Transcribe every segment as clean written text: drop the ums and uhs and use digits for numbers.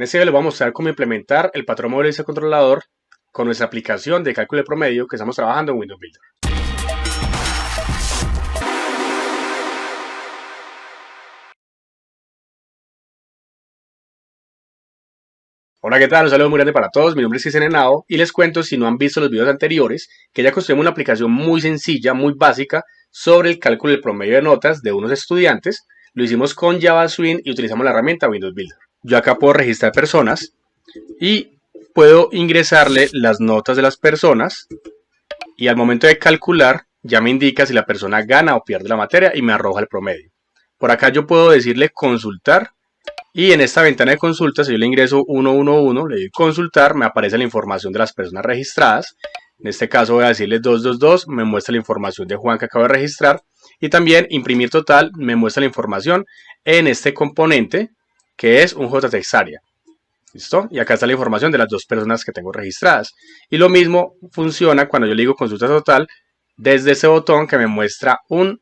En este video les voy a mostrar cómo implementar el patrón modelo vista controlador con nuestra aplicación de cálculo de promedio que estamos trabajando en Windows Builder. Hola, ¿qué tal? Un saludo muy grande para todos. Mi nombre es Cristian Henao y les cuento, si no han visto los videos anteriores, que ya construimos una aplicación muy sencilla, muy básica sobre el cálculo del promedio de notas de unos estudiantes. Lo hicimos con Java Swing y utilizamos la herramienta Windows Builder. Yo acá puedo registrar personas y puedo ingresarle las notas de las personas y al momento de calcular ya me indica si la persona gana o pierde la materia y me arroja el promedio. Por acá yo puedo decirle consultar y en esta ventana de consultas, si yo le ingreso 111, le doy consultar, me aparece la información de las personas registradas. En este caso voy a decirle 222, me muestra la información de Juan que acabo de registrar y también imprimir total me muestra la información en este componente que es un JText Area. ¿Listo? Y acá está la información de las dos personas que tengo registradas. Y lo mismo funciona cuando yo le digo consulta total desde ese botón que me muestra un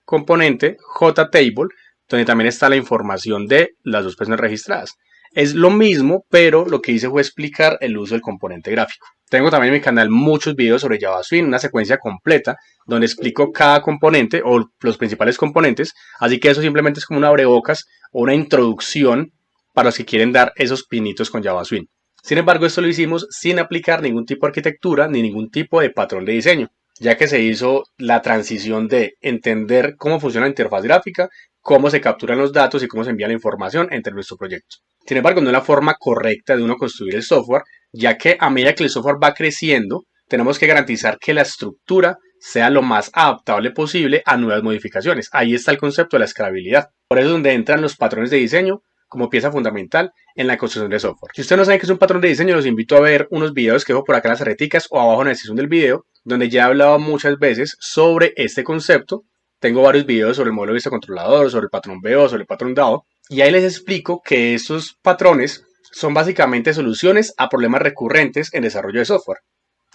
componente JTable, donde también está la información de las dos personas registradas. Es lo mismo, pero lo que hice fue explicar el uso del componente gráfico. Tengo también en mi canal muchos videos sobre Java Swing, una secuencia completa donde explico cada componente o los principales componentes, así que eso simplemente es como una abrebocas o una introducción para los que quieren dar esos pinitos con Java Swing. Sin embargo, esto lo hicimos sin aplicar ningún tipo de arquitectura ni ningún tipo de patrón de diseño, ya que se hizo la transición de entender cómo funciona la interfaz gráfica, cómo se capturan los datos y cómo se envía la información entre nuestro proyecto. Sin embargo, no es la forma correcta de uno construir el software, ya que a medida que el software va creciendo, tenemos que garantizar que la estructura sea lo más adaptable posible a nuevas modificaciones. Ahí está el concepto de la escalabilidad. Por eso es donde entran los patrones de diseño como pieza fundamental en la construcción de software. Si ustedes no saben qué es un patrón de diseño, los invito a ver unos videos que dejo por acá en las arreticas o abajo en la descripción del video, donde ya he hablado muchas veces sobre este concepto. Tengo varios videos sobre el modelo de vista controlador, sobre el patrón BO, sobre el patrón DAO, y ahí les explico que estos patrones son básicamente soluciones a problemas recurrentes en desarrollo de software.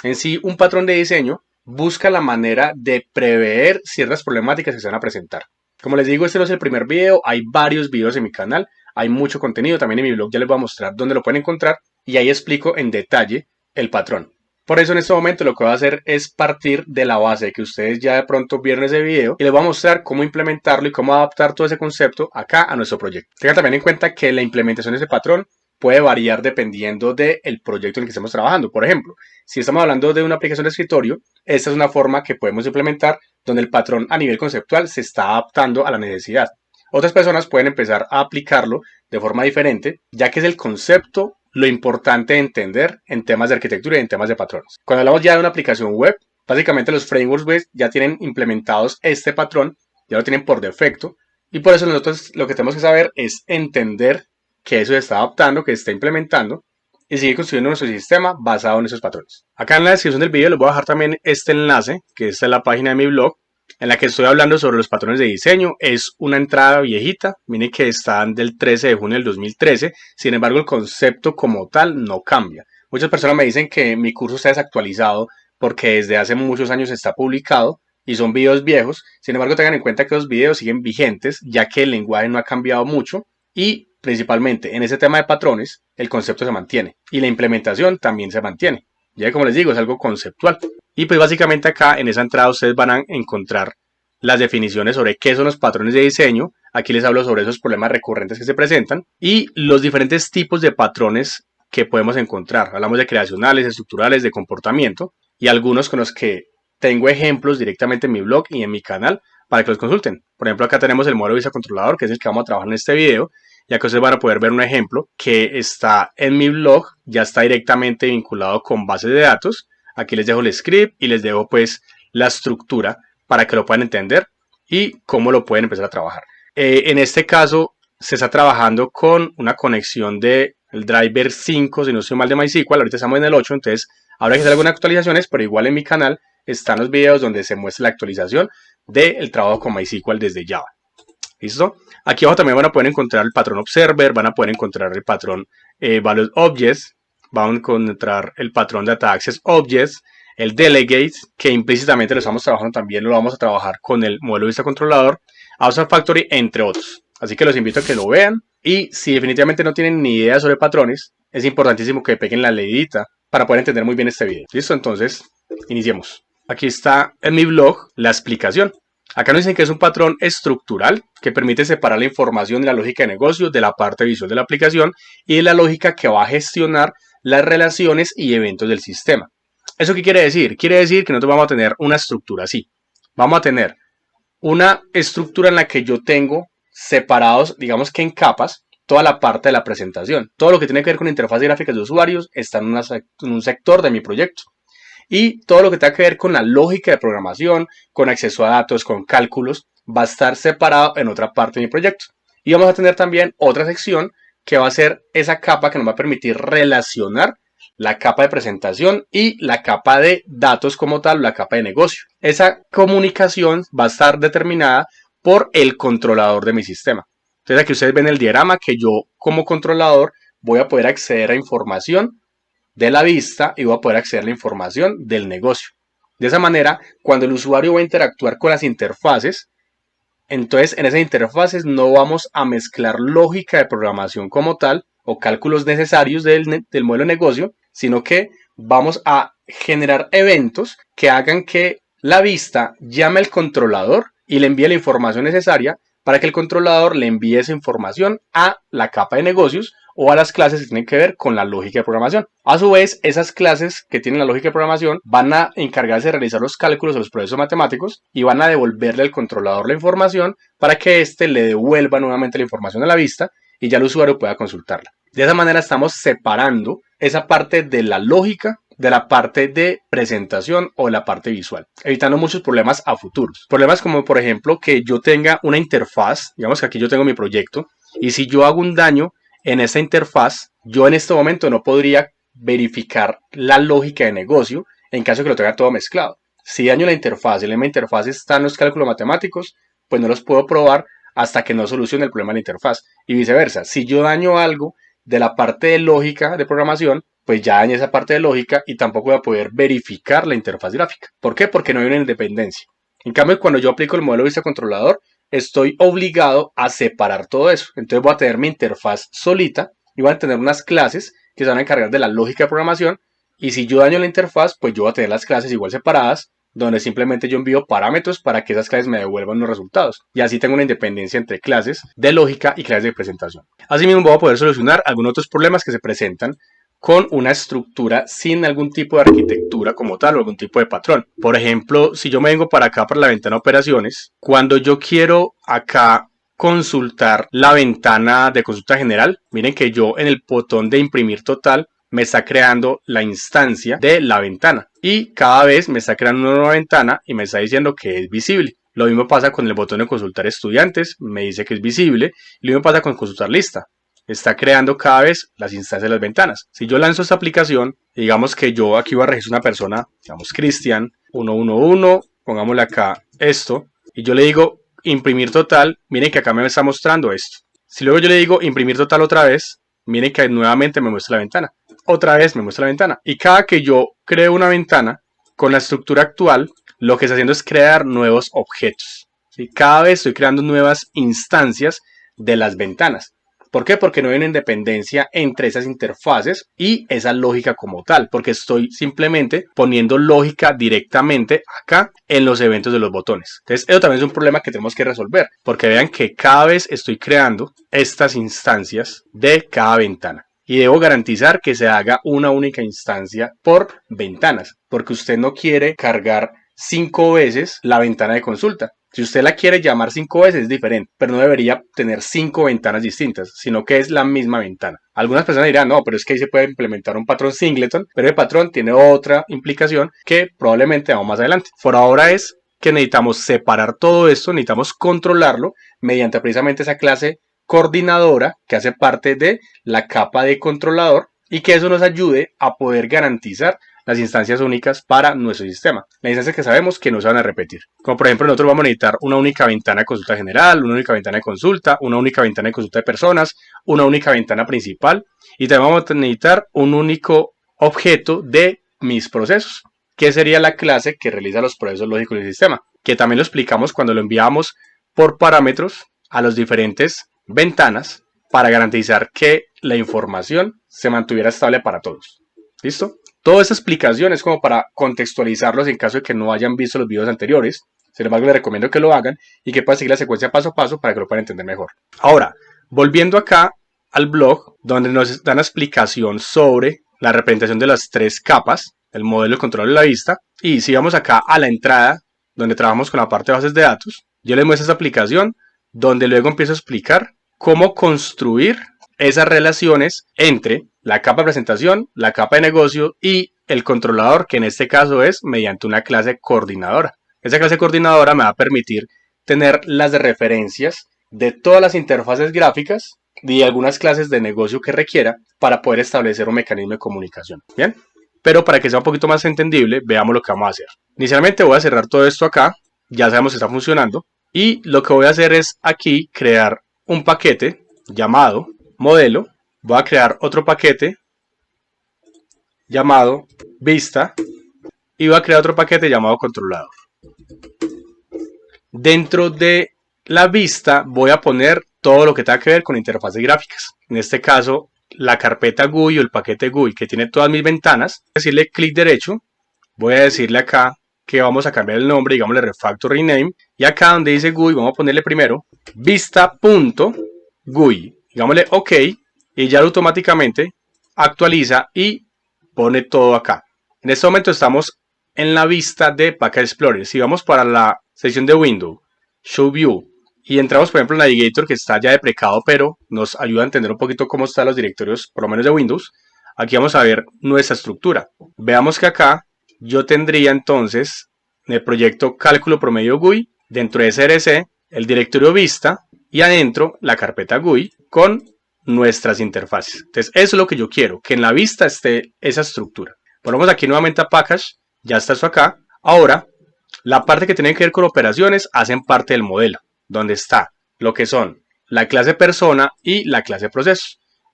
En sí, un patrón de diseño busca la manera de prever ciertas problemáticas que se van a presentar. Como les digo, este no es el primer video, hay varios videos en mi canal, hay mucho contenido, también en mi blog ya les voy a mostrar dónde lo pueden encontrar y ahí explico en detalle el patrón. Por eso en este momento lo que voy a hacer es partir de la base que ustedes ya de pronto vieron ese video y les voy a mostrar cómo implementarlo y cómo adaptar todo ese concepto acá a nuestro proyecto. Tengan también en cuenta que la implementación de ese patrón puede variar dependiendo del proyecto en el que estemos trabajando. Por ejemplo, si estamos hablando de una aplicación de escritorio, esta es una forma que podemos implementar donde el patrón a nivel conceptual se está adaptando a la necesidad. Otras personas pueden empezar a aplicarlo de forma diferente, ya que es el concepto lo importante de entender en temas de arquitectura y en temas de patrones. Cuando hablamos ya de una aplicación web, básicamente los frameworks web ya tienen implementados este patrón, ya lo tienen por defecto, y por eso nosotros lo que tenemos que saber es entender que eso se está adaptando, que se está implementando, y seguir construyendo nuestro sistema basado en esos patrones. Acá en la descripción del video les voy a dejar también este enlace, que esta es la página de mi blog, en la que estoy hablando sobre los patrones de diseño. Es una entrada viejita, miren que están del 13 de junio del 2013, sin embargo el concepto como tal no cambia. Muchas personas me dicen que mi curso está desactualizado porque desde hace muchos años está publicado y son videos viejos, sin embargo tengan en cuenta que los videos siguen vigentes ya que el lenguaje no ha cambiado mucho y principalmente en ese tema de patrones el concepto se mantiene y la implementación también se mantiene. Ya que como les digo es algo conceptual. Y pues básicamente acá en esa entrada ustedes van a encontrar las definiciones sobre qué son los patrones de diseño. Aquí les hablo sobre esos problemas recurrentes que se presentan y los diferentes tipos de patrones que podemos encontrar. Hablamos de creacionales, estructurales, de comportamiento y algunos con los que tengo ejemplos directamente en mi blog y en mi canal para que los consulten. Por ejemplo, acá tenemos el modelo de vista controlador, que es el que vamos a trabajar en este video. Ya que ustedes van a poder ver un ejemplo que está en mi blog, ya está directamente vinculado con bases de datos. Aquí les dejo el script y les dejo pues la estructura para que lo puedan entender y cómo lo pueden empezar a trabajar. En este caso se está trabajando con una conexión del driver 5, si no estoy mal, de MySQL. Ahorita estamos en el 8, entonces habrá que hacer algunas actualizaciones, pero igual en mi canal están los videos donde se muestra la actualización del trabajo con MySQL desde Java. ¿Listo? Aquí abajo también van a poder encontrar el patrón Observer, van a poder encontrar el patrón Valued Objects, van a encontrar el patrón Data Access Objects, el Delegate, que implícitamente lo estamos trabajando también, lo vamos a trabajar con el modelo de vista controlador, Awesome Factory, entre otros. Así que los invito a que lo vean Y si definitivamente no tienen ni idea sobre patrones, es importantísimo que peguen la leidita para poder entender muy bien este video. ¿Listo? Entonces, iniciemos. Aquí está en mi blog la explicación. Acá nos dicen que es un patrón estructural que permite separar la información de la lógica de negocio de la parte visual de la aplicación y de la lógica que va a gestionar las relaciones y eventos del sistema. ¿Eso qué quiere decir? Quiere decir que nosotros vamos a tener una estructura así. Vamos a tener una estructura en la que yo tengo separados, digamos que en capas, toda la parte de la presentación. Todo lo que tiene que ver con interfaz gráficas de usuarios está en un sector de mi proyecto. Y todo lo que tenga que ver con la lógica de programación, con acceso a datos, con cálculos, va a estar separado en otra parte de mi proyecto. Y vamos a tener también otra sección que va a ser esa capa que nos va a permitir relacionar la capa de presentación y la capa de datos como tal, la capa de negocio. Esa comunicación va a estar determinada por el controlador de mi sistema. Entonces aquí ustedes ven el diagrama que yo como controlador voy a poder acceder a información de la vista y voy a poder acceder a la información del negocio. De esa manera, cuando el usuario va a interactuar con las interfaces, entonces en esas interfaces no vamos a mezclar lógica de programación como tal o cálculos necesarios del modelo de negocio, sino que vamos a generar eventos que hagan que la vista llame al controlador y le envíe la información necesaria para que el controlador le envíe esa información a la capa de negocios o a las clases que tienen que ver con la lógica de programación. A su vez, esas clases que tienen la lógica de programación van a encargarse de realizar los cálculos de los procesos matemáticos y van a devolverle al controlador la información para que éste le devuelva nuevamente la información a la vista y ya el usuario pueda consultarla. De esa manera estamos separando esa parte de la lógica de la parte de presentación o de la parte visual, evitando muchos problemas a futuros. Problemas como por ejemplo que yo tenga una interfaz, digamos que aquí yo tengo mi proyecto, y si yo hago un daño en esa interfaz, yo en este momento no podría verificar la lógica de negocio en caso de que lo tenga todo mezclado. Si daño la interfaz y en la interfaz están los cálculos matemáticos, pues no los puedo probar hasta que no solucione el problema de la interfaz. Y viceversa, si yo daño algo de la parte de lógica de programación, pues ya dañé esa parte de lógica y tampoco voy a poder verificar la interfaz gráfica. ¿Por qué? Porque no hay una independencia. En cambio, cuando yo aplico el modelo de vista controlador, estoy obligado a separar todo eso. Entonces voy a tener mi interfaz solita y voy a tener unas clases que se van a encargar de la lógica de programación. Y si yo daño la interfaz, pues yo voy a tener las clases igual separadas, donde simplemente yo envío parámetros para que esas clases me devuelvan los resultados. Y así tengo una independencia entre clases de lógica y clases de presentación. Asimismo, voy a poder solucionar algunos otros problemas que se presentan con una estructura sin algún tipo de arquitectura como tal o algún tipo de patrón. Por ejemplo, si yo me vengo para acá para la ventana operaciones, cuando yo quiero acá consultar la ventana de consulta general, miren que yo en el botón de imprimir total me está creando la instancia de la ventana y cada vez me está creando una nueva ventana y me está diciendo que es visible. Lo mismo pasa con el botón de consultar estudiantes, me dice que es visible, y lo mismo pasa con consultar lista. Está creando cada vez las instancias de las ventanas. Si yo lanzo esta aplicación, digamos que yo aquí voy a registrar una persona, digamos Cristian 111, pongámosle acá esto, y yo le digo imprimir total, miren que acá me está mostrando esto. Si luego yo le digo imprimir total otra vez, miren que nuevamente me muestra la ventana. Otra vez me muestra la ventana. Y cada que yo creo una ventana con la estructura actual, lo que está haciendo es crear nuevos objetos. ¿Sí? Cada vez estoy creando nuevas instancias de las ventanas. ¿Por qué? Porque no hay una independencia entre esas interfaces y esa lógica como tal, porque estoy simplemente poniendo lógica directamente acá en los eventos de los botones. Entonces, eso también es un problema que tenemos que resolver, porque vean que cada vez estoy creando estas instancias de cada ventana. Y debo garantizar que se haga una única instancia por ventanas, porque usted no quiere cargar 5 veces la ventana de consulta. Si usted la quiere llamar 5 veces es diferente, pero no debería tener 5 ventanas distintas, sino que es la misma ventana. Algunas personas dirán, no, pero es que ahí se puede implementar un patrón singleton, pero el patrón tiene otra implicación que probablemente vamos más adelante. Por ahora es que necesitamos separar todo esto, necesitamos controlarlo mediante precisamente esa clase coordinadora que hace parte de la capa de controlador y que eso nos ayude a poder garantizar las instancias únicas para nuestro sistema. Las instancias que sabemos que no se van a repetir. Como por ejemplo nosotros vamos a necesitar una única ventana de consulta general, una única ventana de consulta, una única ventana de consulta de personas, una única ventana principal y también vamos a necesitar un único objeto de mis procesos, que sería la clase que realiza los procesos lógicos del sistema, que también lo explicamos cuando lo enviamos por parámetros a los diferentes ventanas para garantizar que la información se mantuviera estable para todos. ¿Listo? Toda esta explicación es como para contextualizarlos en caso de que no hayan visto los videos anteriores. Sin embargo, les recomiendo que lo hagan y que puedan seguir la secuencia paso a paso para que lo puedan entender mejor. Ahora, volviendo acá al blog, donde nos dan la explicación sobre la representación de las 3 capas, el modelo, el control de la vista. Y si vamos acá a la entrada, donde trabajamos con la parte de bases de datos, yo les muestro esta aplicación, donde luego empiezo a explicar cómo construir esas relaciones entre la capa de presentación, la capa de negocio y el controlador, que en este caso es mediante una clase coordinadora. Esa clase coordinadora me va a permitir tener las referencias de todas las interfaces gráficas y algunas clases de negocio que requiera para poder establecer un mecanismo de comunicación. Bien, pero para que sea un poquito más entendible, veamos lo que vamos a hacer. Inicialmente voy a cerrar todo esto acá, ya sabemos que está funcionando, y lo que voy a hacer es aquí crear un paquete llamado modelo. Voy a crear otro paquete llamado vista y voy a crear otro paquete llamado controlador. Dentro de la vista voy a poner todo lo que tenga que ver con interfaces gráficas. En este caso, la carpeta GUI o el paquete GUI que tiene todas mis ventanas. Voy a decirle clic derecho, voy a decirle acá que vamos a cambiar el nombre, digámosle refactor rename, y acá donde dice GUI vamos a ponerle primero vista.gui, digámosle OK, y ya automáticamente actualiza y pone todo acá. En este momento estamos en la vista de Package Explorer. Si vamos para la sección de Windows, Show View, y entramos por ejemplo en Navigator, que está ya deprecado, pero nos ayuda a entender un poquito cómo están los directorios, por lo menos de Windows. Aquí vamos a ver nuestra estructura. Veamos que acá yo tendría entonces en el proyecto cálculo promedio GUI, dentro de SRC, el directorio vista y adentro la carpeta GUI con nuestras interfaces. Entonces eso es lo que yo quiero, que en la vista esté esa estructura. Ponemos aquí nuevamente a Package, ya está eso acá. Ahora, la parte que tiene que ver con operaciones hacen parte del modelo, donde está lo que son la clase persona y la clase proceso.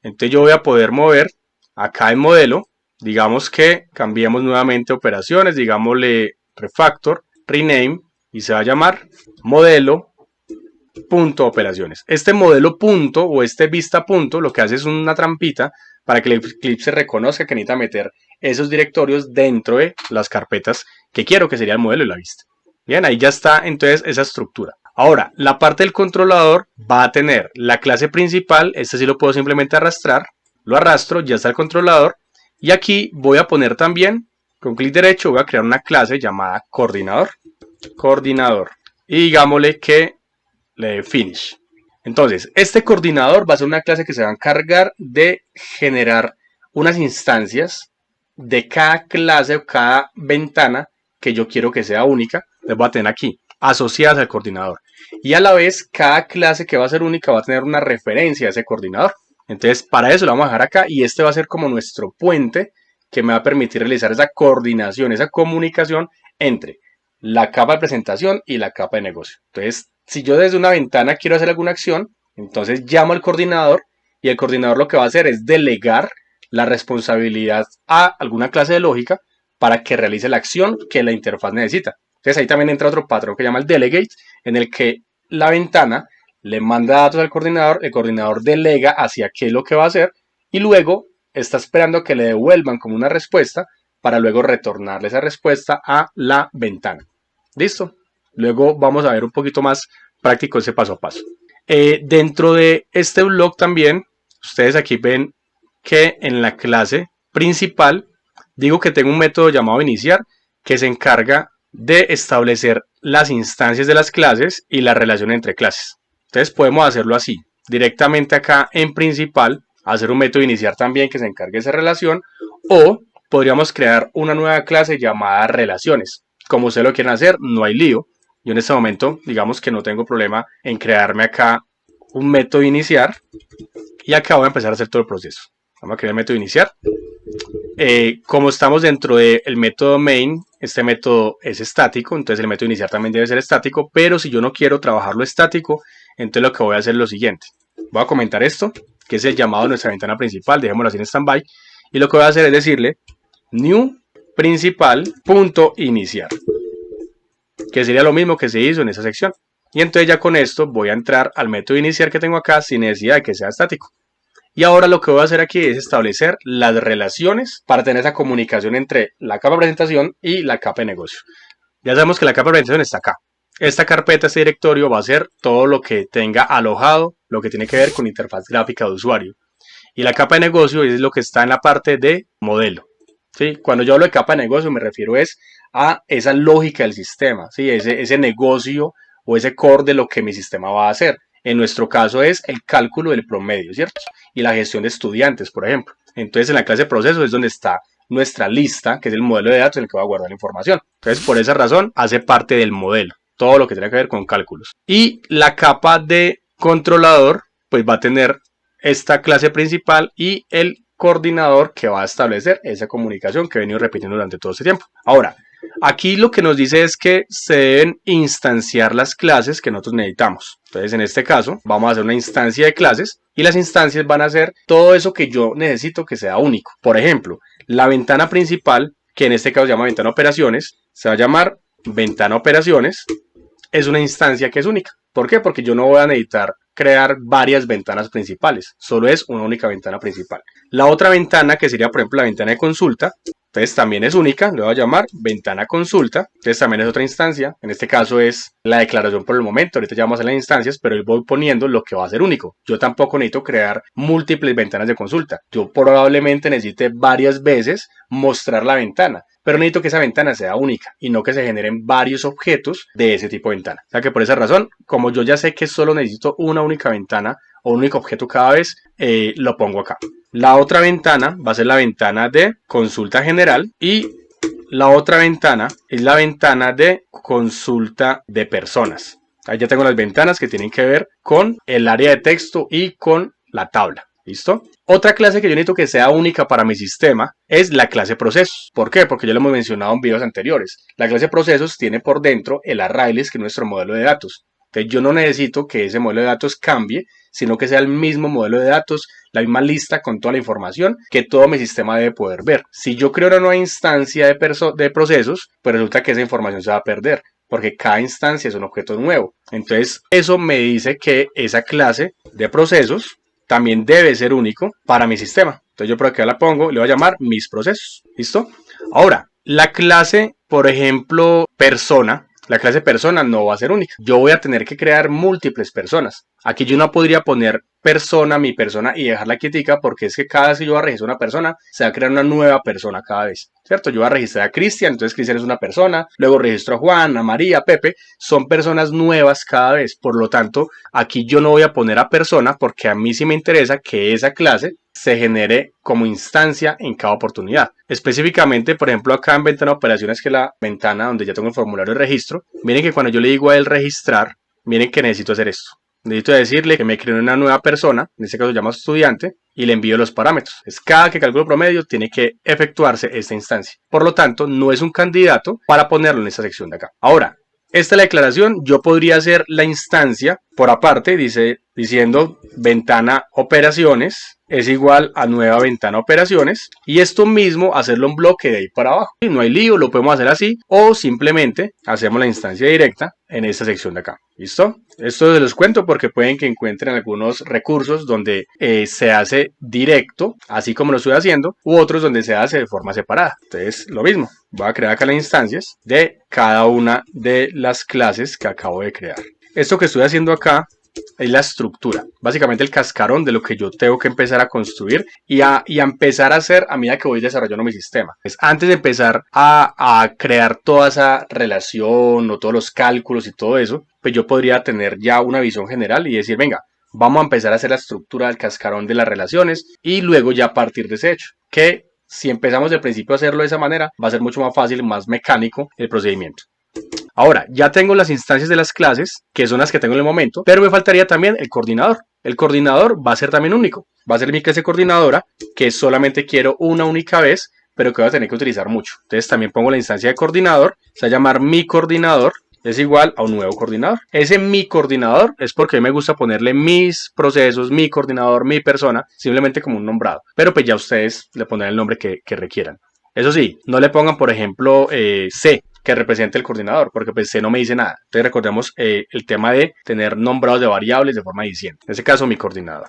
Entonces yo voy a poder mover acá en modelo, digamos que cambiemos nuevamente operaciones, digámosle refactor, rename, y se va a llamar modelo punto operaciones. Este modelo punto o este vista punto lo que hace es una trampita para que el Eclipse reconozca que necesita meter esos directorios dentro de las carpetas que quiero, que sería el modelo y la vista. Bien, ahí ya está entonces esa estructura. Ahora, la parte del controlador va a tener la clase principal, este sí lo puedo simplemente arrastrar, lo arrastro, ya está el controlador, y aquí voy a poner también, con clic derecho voy a crear una clase llamada coordinador, y digámosle que le dé finish. Entonces, este coordinador va a ser una clase que se va a encargar de generar unas instancias de cada clase o cada ventana que yo quiero que sea única. Les voy a tener aquí, asociadas al coordinador. Y a la vez, cada clase que va a ser única va a tener una referencia a ese coordinador. Entonces, para eso lo vamos a dejar acá y este va a ser como nuestro puente que me va a permitir realizar esa coordinación, esa comunicación entre la capa de presentación y la capa de negocio. Entonces, si yo desde una ventana quiero hacer alguna acción, entonces llamo al coordinador y el coordinador lo que va a hacer es delegar la responsabilidad a alguna clase de lógica para que realice la acción que la interfaz necesita. Entonces ahí también entra otro patrón que se llama el delegate, en el que la ventana le manda datos al coordinador, el coordinador delega hacia qué es lo que va a hacer y luego está esperando que le devuelvan como una respuesta para luego retornarle esa respuesta a la ventana. ¿Listo? Luego vamos a ver un poquito más práctico ese paso a paso. Dentro de este blog también, ustedes aquí ven que en la clase principal, digo que tengo un método llamado iniciar que se encarga de establecer las instancias de las clases y la relación entre clases. Entonces podemos hacerlo así, directamente acá en principal, hacer un método iniciar también que se encargue de esa relación, o podríamos crear una nueva clase llamada relaciones. Como ustedes lo quieren hacer, no hay lío. Yo en este momento, digamos que no tengo problema en crearme acá un método iniciar y acá voy a empezar a hacer todo el proceso. Vamos a crear el método iniciar. Como estamos dentro del método main, este método es estático, entonces el método iniciar también debe ser estático, pero si yo no quiero trabajarlo estático, entonces lo que voy a hacer es lo siguiente. Voy a comentar esto, que es el llamado de nuestra ventana principal, dejémoslo así en standby, y lo que voy a hacer es decirle new principal.iniciar, que sería lo mismo que se hizo en esa sección. Y entonces ya con esto voy a entrar al método inicial que tengo acá sin necesidad de que sea estático. Y ahora lo que voy a hacer aquí es establecer las relaciones para tener esa comunicación entre la capa de presentación y la capa de negocio. Ya sabemos que la capa de presentación está acá. Esta carpeta, este directorio va a ser todo lo que tenga alojado, lo que tiene que ver con interfaz gráfica de usuario. Y la capa de negocio es lo que está en la parte de modelo. ¿Sí? Cuando yo hablo de capa de negocio me refiero es a esa lógica del sistema, ¿sí? ese negocio o ese core de lo que mi sistema va a hacer. En nuestro caso es el cálculo del promedio, ¿cierto? Y la gestión de estudiantes, por ejemplo. Entonces en la clase de procesos es donde está nuestra lista, que es el modelo de datos en el que va a guardar la información. Entonces por esa razón hace parte del modelo, todo lo que tiene que ver con cálculos. Y la capa de controlador pues va a tener esta clase principal y el coordinador que va a establecer esa comunicación que he venido repitiendo durante todo este tiempo. Ahora, aquí lo que nos dice es que se deben instanciar las clases que nosotros necesitamos. Entonces, en este caso, vamos a hacer una instancia de clases y las instancias van a ser todo eso que yo necesito que sea único. Por ejemplo, la ventana principal, que en este caso se llama ventana operaciones, se va a llamar ventana operaciones. Es una instancia que es única. ¿Por qué? Porque yo no voy a necesitar crear varias ventanas principales, solo es una única ventana principal. La otra ventana, que sería por ejemplo la ventana de consulta, entonces también es única, le voy a llamar ventana consulta, entonces también es otra instancia, en este caso es la declaración por el momento, ahorita ya vamos a las instancias, pero yo voy poniendo lo que va a ser único. Yo tampoco necesito crear múltiples ventanas de consulta, yo probablemente necesite varias veces mostrar la ventana, pero necesito que esa ventana sea única y no que se generen varios objetos de ese tipo de ventana. O sea que por esa razón, como yo ya sé que solo necesito una única ventana o un único objeto cada vez, lo pongo acá. La otra ventana va a ser la ventana de consulta general y la otra ventana es la ventana de consulta de personas. Ahí ya tengo las ventanas que tienen que ver con el área de texto y con la tabla. ¿Listo? Otra clase que yo necesito que sea única para mi sistema es la clase procesos. ¿Por qué? Porque ya lo hemos mencionado en videos anteriores. La clase procesos tiene por dentro el arraylist, que es nuestro modelo de datos. Entonces yo no necesito que ese modelo de datos cambie, sino que sea el mismo modelo de datos, la misma lista con toda la información que todo mi sistema debe poder ver. Si yo creo una nueva instancia de procesos, pues resulta que esa información se va a perder, porque cada instancia es un objeto nuevo. Entonces eso me dice que esa clase de procesos también debe ser único para mi sistema. Entonces yo por acá la pongo y le voy a llamar mis procesos. ¿Listo? Ahora, la clase, por ejemplo, persona. La clase persona no va a ser única. Yo voy a tener que crear múltiples personas. Aquí yo no podría poner persona, mi persona y dejarla quietica porque es que cada vez que yo voy a registrar una persona, se va a crear una nueva persona cada vez. ¿Cierto? Yo voy a registrar a Cristian, entonces Cristian es una persona, luego registro a Juan, a María, a Pepe, son personas nuevas cada vez. Por lo tanto, aquí yo no voy a poner a persona porque a mí sí me interesa que esa clase se genere como instancia en cada oportunidad. Específicamente, por ejemplo, acá en ventana operaciones, que es la ventana donde ya tengo el formulario de registro, miren que cuando yo le digo a él registrar, miren que necesito hacer esto. Necesito decirle que me cree una nueva persona, en este caso se llama estudiante, y le envío los parámetros. Es cada que calculo promedio tiene que efectuarse esta instancia. Por lo tanto, no es un candidato para ponerlo en esta sección de acá. Ahora, esta es la declaración. Yo podría hacer la instancia por aparte, diciendo ventana operaciones es igual a nueva ventana operaciones y esto mismo hacerlo en bloque de ahí para abajo. No hay lío, lo podemos hacer así o simplemente hacemos la instancia directa en esta sección de acá. ¿Listo? Esto se los cuento porque pueden que encuentren algunos recursos donde se hace directo, así como lo estoy haciendo, u otros donde se hace de forma separada. Entonces, lo mismo. Voy a crear acá las instancias de cada una de las clases que acabo de crear. Esto que estoy haciendo acá es la estructura, básicamente el cascarón de lo que yo tengo que empezar a construir y a empezar a hacer a medida que voy desarrollando mi sistema. Pues antes de empezar a crear toda esa relación o todos los cálculos y todo eso, pues yo podría tener ya una visión general y decir, venga, vamos a empezar a hacer la estructura del cascarón de las relaciones y luego ya partir de ese hecho, que si empezamos del principio a hacerlo de esa manera, va a ser mucho más fácil y más mecánico el procedimiento. Ahora, ya tengo las instancias de las clases, que son las que tengo en el momento, pero me faltaría también el coordinador. El coordinador va a ser también único. Va a ser mi clase coordinadora, que solamente quiero una única vez, pero que voy a tener que utilizar mucho. Entonces también pongo la instancia de coordinador, se va a llamar mi coordinador, es igual a un nuevo coordinador. Ese mi coordinador es porque a mí me gusta ponerle mis procesos, mi coordinador, mi persona, simplemente como un nombrado. Pero pues ya ustedes le pondrán el nombre que requieran. Eso sí, no le pongan, por ejemplo, C, que represente el coordinador, porque pues C no me dice nada. Entonces recordemos el tema de tener nombrados de variables de forma diciente. En este caso, mi coordinador.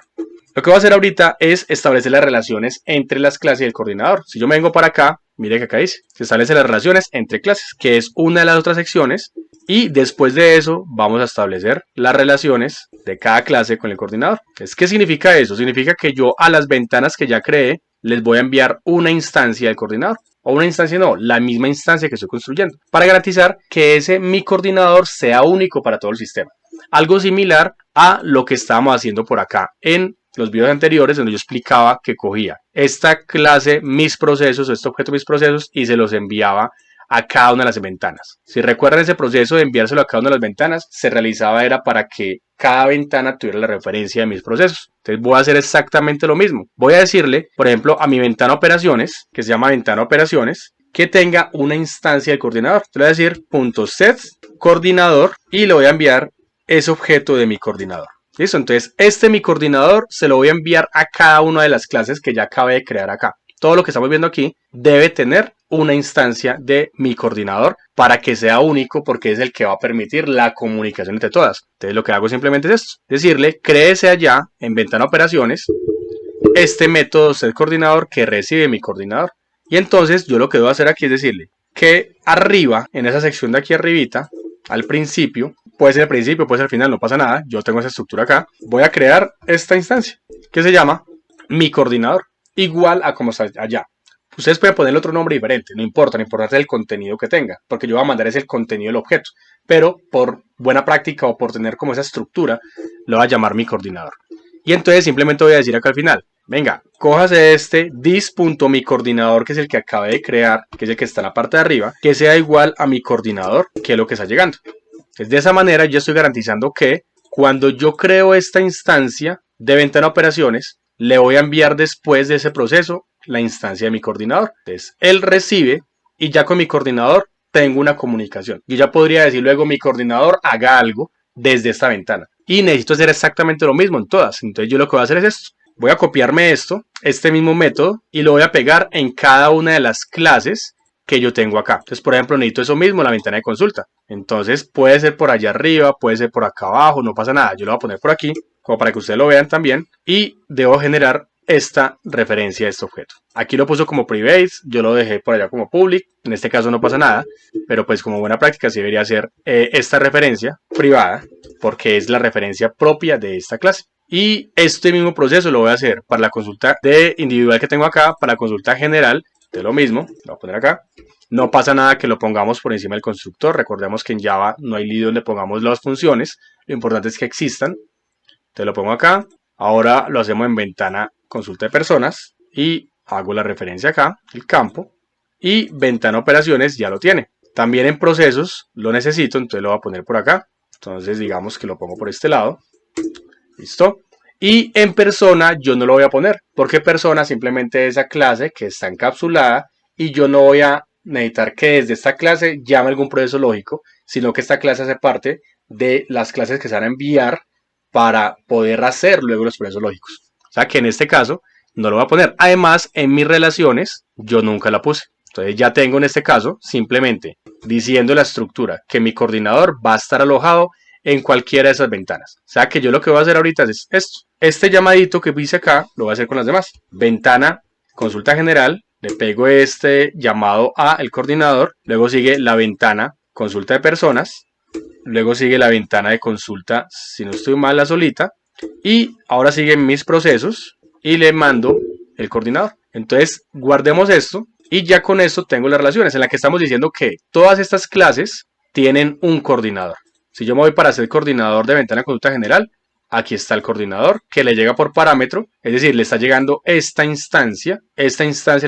Lo que voy a hacer ahorita es establecer las relaciones entre las clases y el coordinador. Si yo me vengo para acá, mire que acá dice, se establecen las relaciones entre clases, que es una de las otras secciones, y después de eso vamos a establecer las relaciones de cada clase con el coordinador. Entonces, ¿qué significa eso? Significa que yo a las ventanas que ya creé les voy a enviar una instancia del coordinador. O una instancia no, la misma instancia que estoy construyendo, para garantizar que ese mi coordinador sea único para todo el sistema. Algo similar a lo que estábamos haciendo por acá en los videos anteriores, donde yo explicaba que cogía esta clase mis procesos o este objeto mis procesos y se los enviaba a cada una de las ventanas. Si recuerdan, ese proceso de enviárselo a cada una de las ventanas se realizaba era para que cada ventana tuviera la referencia de mis procesos. Entonces voy a hacer exactamente lo mismo. Voy a decirle, por ejemplo, a mi ventana operaciones, que se llama ventana operaciones, que tenga una instancia del coordinador. Le voy a decir .set coordinador y le voy a enviar ese objeto de mi coordinador. ¿Listo? Entonces mi coordinador se lo voy a enviar a cada una de las clases que ya acabé de crear acá. Todo lo que estamos viendo aquí debe tener una instancia de mi coordinador para que sea único, porque es el que va a permitir la comunicación entre todas. Entonces lo que hago simplemente es esto, decirle créese allá en ventana operaciones este método setCoordinador que recibe mi coordinador. Y entonces yo lo que debo hacer aquí es decirle que arriba, en esa sección de aquí arribita, al principio, puede ser al principio, puede ser al final, no pasa nada, yo tengo esa estructura acá, voy a crear esta instancia que se llama mi coordinador, igual a como está allá. Ustedes pueden ponerle otro nombre diferente, no importa, lo importante es el contenido que tenga, porque yo voy a mandar es el contenido del objeto, pero por buena práctica o por tener como esa estructura, lo voy a llamar mi coordinador. Y entonces simplemente voy a decir acá al final, venga, cójase este dis.micoordinador, que es el que acabé de crear, que es el que está en la parte de arriba, que sea igual a mi coordinador, que es lo que está llegando. Entonces, de esa manera yo estoy garantizando que cuando yo creo esta instancia de ventana operaciones, le voy a enviar después de ese proceso la instancia de mi coordinador. Entonces, él recibe y ya con mi coordinador tengo una comunicación. Yo ya podría decir luego mi coordinador haga algo desde esta ventana. Y necesito hacer exactamente lo mismo en todas. Entonces yo lo que voy a hacer es esto. Voy a copiarme este mismo método, y lo voy a pegar en cada una de las clases que yo tengo acá. Entonces, por ejemplo, necesito eso mismo en la ventana de consulta. Entonces, puede ser por allá arriba, puede ser por acá abajo, no pasa nada. Yo lo voy a poner por aquí, como para que ustedes lo vean también. Y debo generar esta referencia a este objeto. Aquí lo puso como private, yo lo dejé por allá como public. En este caso no pasa nada, pero pues como buena práctica sí debería ser esta referencia privada, porque es la referencia propia de esta clase. Y este mismo proceso lo voy a hacer para la consulta de individual que tengo acá, para la consulta general, de lo mismo, lo voy a poner acá. No pasa nada que lo pongamos por encima del constructor, recordemos que en Java no hay lío donde pongamos las funciones, lo importante es que existan. Te lo pongo acá, ahora lo hacemos en ventana consulta de personas y hago la referencia acá, el campo, y ventana operaciones ya lo tiene. También en procesos lo necesito, entonces lo voy a poner por acá. Entonces digamos que lo pongo por este lado. ¿Listo? Y en persona yo no lo voy a poner, porque persona simplemente es esa clase que está encapsulada y yo no voy a necesitar que desde esta clase llame algún proceso lógico, sino que esta clase hace parte de las clases que se van a enviar para poder hacer luego los procesos lógicos. O sea que en este caso no lo voy a poner. Además, en mis relaciones yo nunca la puse. Entonces ya tengo en este caso simplemente diciendo la estructura que mi coordinador va a estar alojado en cualquiera de esas ventanas. O sea que yo lo que voy a hacer ahorita es esto. Este llamadito que hice acá lo voy a hacer con las demás. Ventana, consulta general, le pego este llamado a el coordinador, luego sigue la ventana, consulta de personas, luego sigue la ventana de consulta, si no estoy mal, la solita, y ahora siguen mis procesos y le mando el coordinador. Entonces guardemos esto y ya con esto tengo las relaciones en las que estamos diciendo que todas estas clases tienen un coordinador. Si yo me voy para hacer coordinador de ventana de consulta general, aquí está el coordinador que le llega por parámetro, es decir, le está llegando esta instancia le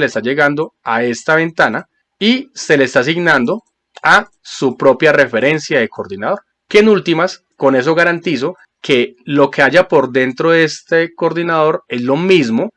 está llegando a esta ventana y se le está asignando a su propia referencia de coordinador, que en últimas, con eso garantizo que lo que haya por dentro de este coordinador es lo mismo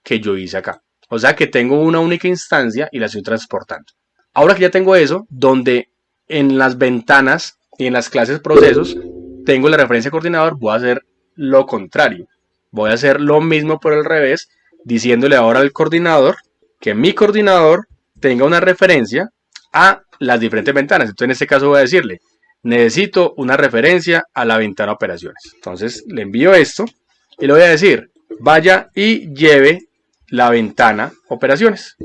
que yo hice acá. O sea que tengo una única instancia y la estoy transportando. Ahora que ya tengo eso, donde en las ventanas y en las clases procesos tengo la referencia de coordinador, voy a hacer lo contrario. Voy a hacer lo mismo por el revés, diciéndole ahora al coordinador que mi coordinador tenga una referencia a las diferentes ventanas. Entonces en este caso voy a decirle, necesito una referencia a la ventana operaciones. Entonces le envío esto y le voy a decir, vaya y lleve la ventana operaciones.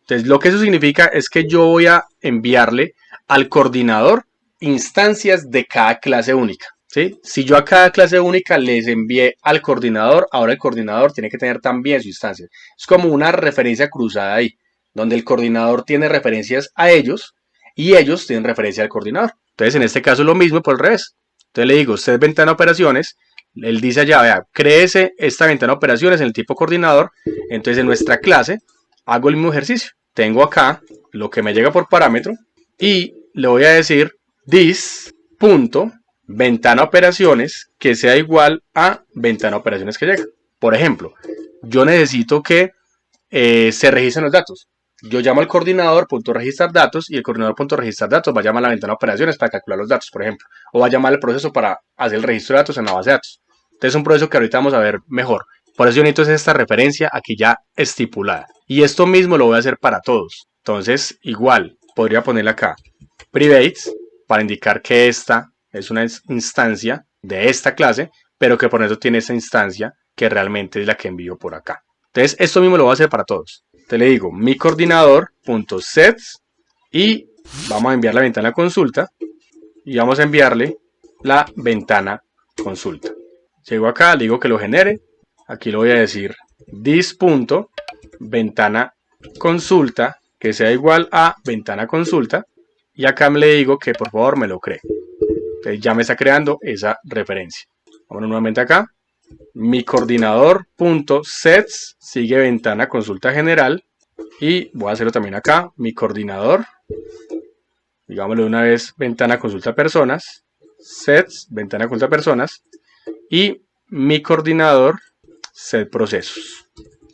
Entonces lo que eso significa es que yo voy a enviarle al coordinador instancias de cada clase única. ¿Sí? Si yo a cada clase única les envié al coordinador, ahora el coordinador tiene que tener también su instancia. Es como una referencia cruzada ahí, donde el coordinador tiene referencias a ellos y ellos tienen referencia al coordinador. Entonces en este caso es lo mismo por el revés. Entonces le digo, usted ventana operaciones, él dice allá, vea, créese esta ventana operaciones en el tipo coordinador. Entonces en nuestra clase hago el mismo ejercicio. Tengo acá lo que me llega por parámetro y le voy a decir this.ventana operaciones que sea igual a ventana operaciones que llega. Por ejemplo, yo necesito que se registren los datos. Yo llamo al coordinador .registrar datos y el coordinador .registrar datos va a llamar a la ventana operaciones para calcular los datos, por ejemplo. O va a llamar al proceso para hacer el registro de datos en la base de datos. Entonces es un proceso que ahorita vamos a ver mejor. Por eso yo necesito esta referencia aquí ya estipulada. Y esto mismo lo voy a hacer para todos. Entonces igual podría ponerle acá private para indicar que esta es una instancia de esta clase, pero que por eso tiene esta instancia que realmente es la que envío por acá. Entonces esto mismo lo voy a hacer para todos. Entonces le digo mi coordinador.sets y vamos a enviar la ventana consulta y vamos a enviarle la ventana consulta. Llego acá, le digo que lo genere. Aquí le voy a decir this.ventana consulta que sea igual a ventana consulta y acá le digo que por favor me lo cree. Entonces ya me está creando esa referencia. Vamos nuevamente acá. Mi coordinador.sets sigue ventana consulta general y voy a hacerlo también acá. Mi coordinador, digámoslo de una vez, ventana consulta personas, sets ventana consulta personas y mi coordinador set procesos.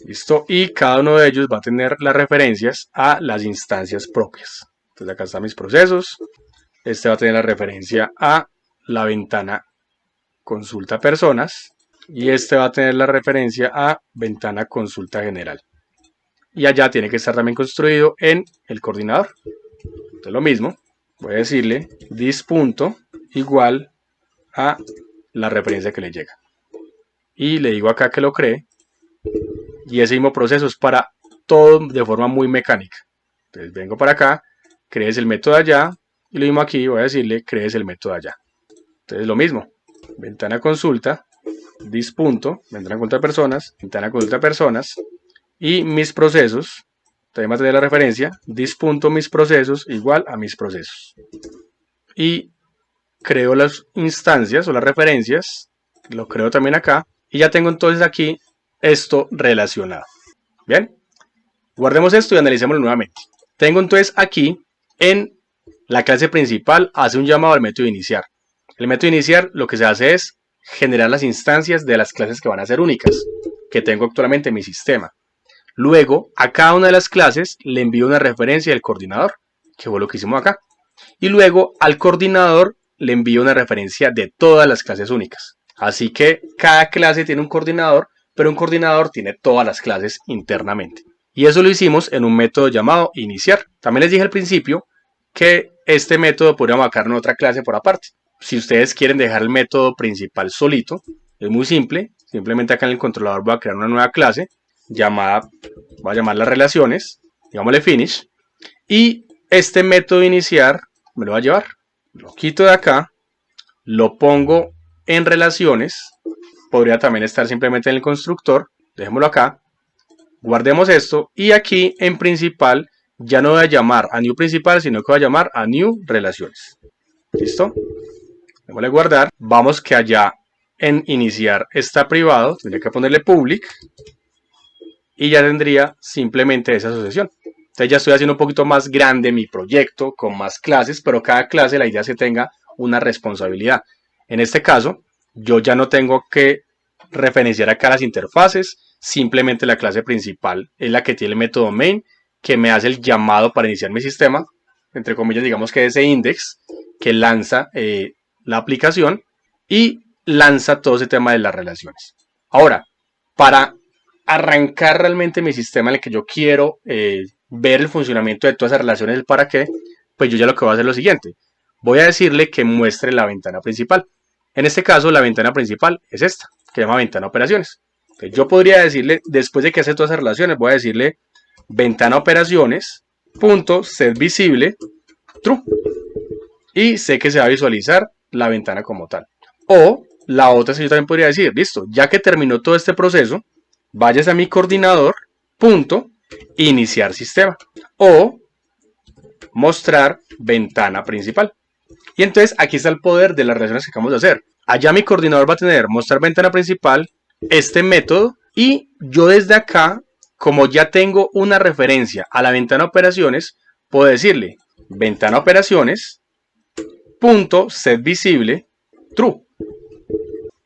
Listo, y cada uno de ellos va a tener las referencias a las instancias propias. Entonces acá están mis procesos. Este va a tener la referencia a la ventana consulta personas y este va a tener la referencia a ventana consulta general. Y allá tiene que estar también construido en el coordinador. Entonces lo mismo, voy a decirle this punto igual a la referencia que le llega. Y le digo acá que lo cree. Y ese mismo proceso es para todo de forma muy mecánica. Entonces vengo para acá, crees el método allá. Y lo mismo aquí, voy a decirle crees el método allá. Entonces lo mismo, ventana consulta, this punto, ventana consulta personas, ventana consulta personas. Y mis procesos, también va a tener la referencia, this punto mis procesos igual a mis procesos. Y creo las instancias o las referencias, lo creo también acá. Y ya tengo entonces aquí esto relacionado. Bien, guardemos esto y analicémoslo nuevamente. Tengo entonces aquí en la clase principal hace un llamado al método iniciar. El método iniciar lo que se hace es generar las instancias de las clases que van a ser únicas, que tengo actualmente en mi sistema. Luego, a cada una de las clases le envío una referencia del coordinador, que fue lo que hicimos acá. Y luego al coordinador le envío una referencia de todas las clases únicas. Así que cada clase tiene un coordinador, pero un coordinador tiene todas las clases internamente. Y eso lo hicimos en un método llamado iniciar. También les dije al principio que este método podríamos sacar en otra clase por aparte. Si ustedes quieren dejar el método principal solito, es muy simple. Simplemente acá en el controlador voy a crear una nueva clase llamada, voy a llamar las relaciones, digámosle finish. Y este método iniciar me lo va a llevar. Lo quito de acá, lo pongo en relaciones. Podría también estar simplemente en el constructor. Dejémoslo acá. Guardemos esto y aquí en principal ya no voy a llamar a new principal, sino que voy a llamar a new relaciones. ¿Listo? Démosle guardar. Vamos que allá en iniciar está privado. Tendría que ponerle public. Y ya tendría simplemente esa asociación. Entonces ya estoy haciendo un poquito más grande mi proyecto con más clases, pero cada clase la idea es que tenga una responsabilidad. En este caso, yo ya no tengo que referenciar acá las interfaces. Simplemente la clase principal es la que tiene el método main, que me hace el llamado para iniciar mi sistema, entre comillas, digamos que ese index que lanza la aplicación y lanza todo ese tema de las relaciones. Ahora, para arrancar realmente mi sistema en el que yo quiero ver el funcionamiento de todas esas relaciones, el para qué, pues yo ya lo que voy a hacer es lo siguiente. Voy a decirle que muestre la ventana principal. En este caso, la ventana principal es esta, que se llama ventana operaciones. Entonces, yo podría decirle, después de que hace todas esas relaciones, voy a decirle ventana operaciones, punto, set visible, true. Y sé que se va a visualizar la ventana como tal. O la otra, yo también podría decir, listo, ya que terminó todo este proceso, vayas a mi coordinador, punto, iniciar sistema. O mostrar ventana principal. Y entonces aquí está el poder de las relaciones que acabamos de hacer. Allá mi coordinador va a tener mostrar ventana principal, este método, y yo desde acá, como ya tengo una referencia a la ventana operaciones, puedo decirle ventana operaciones, punto, set visible, true.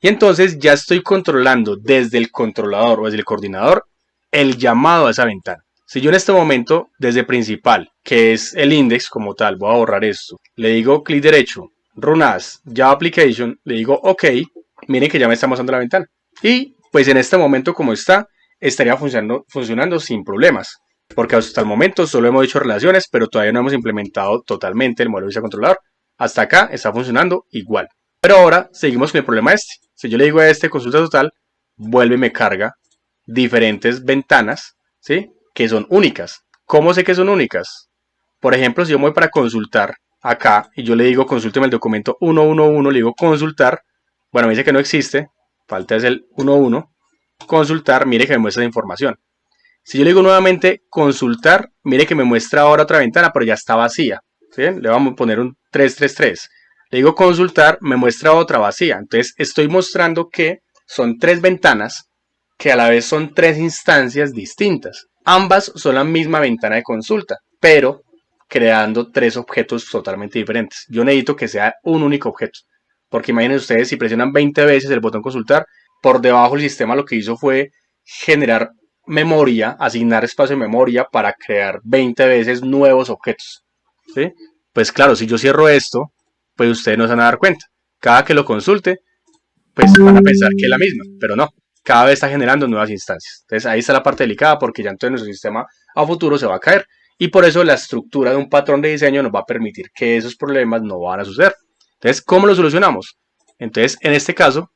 Y entonces ya estoy controlando desde el controlador o desde el coordinador el llamado a esa ventana. Si yo en este momento, desde principal, que es el index como tal, voy a borrar esto, le digo clic derecho, run as, Java application, le digo OK, miren que ya me está mostrando la ventana. Y pues en este momento como está, estaría funcionando sin problemas. Porque hasta el momento solo hemos hecho relaciones, pero todavía no hemos implementado totalmente el modelo de vista controlador. Hasta acá está funcionando igual. Pero ahora seguimos con el problema este. Si yo le digo a este consulta total, vuelve y me carga diferentes ventanas, ¿sí? Que son únicas. ¿Cómo sé que son únicas? Por ejemplo, si yo me voy para consultar acá y yo le digo consúlteme el documento 111, le digo consultar, bueno, me dice que no existe, falta es el 11, consultar, mire que me muestra la información. Si yo le digo nuevamente consultar, mire que me muestra ahora otra ventana, pero ya está vacía, ¿sí? Le vamos a poner un 333. Le digo consultar, me muestra otra vacía. Entonces estoy mostrando que son tres ventanas que a la vez son tres instancias distintas. Ambas son la misma ventana de consulta, pero creando tres objetos totalmente diferentes. Yo necesito que sea un único objeto, porque imaginen ustedes, si presionan 20 veces el botón consultar, por debajo el sistema lo que hizo fue generar memoria, asignar espacio de memoria para crear 20 veces nuevos objetos, ¿sí? Pues claro, si yo cierro esto, pues ustedes no se van a dar cuenta. Cada que lo consulte, pues van a pensar que es la misma, pero no. Cada vez está generando nuevas instancias. Entonces ahí está la parte delicada porque ya entonces nuestro sistema a futuro se va a caer. Y por eso la estructura de un patrón de diseño nos va a permitir que esos problemas no van a suceder. Entonces, ¿cómo lo solucionamos? Entonces, en este caso,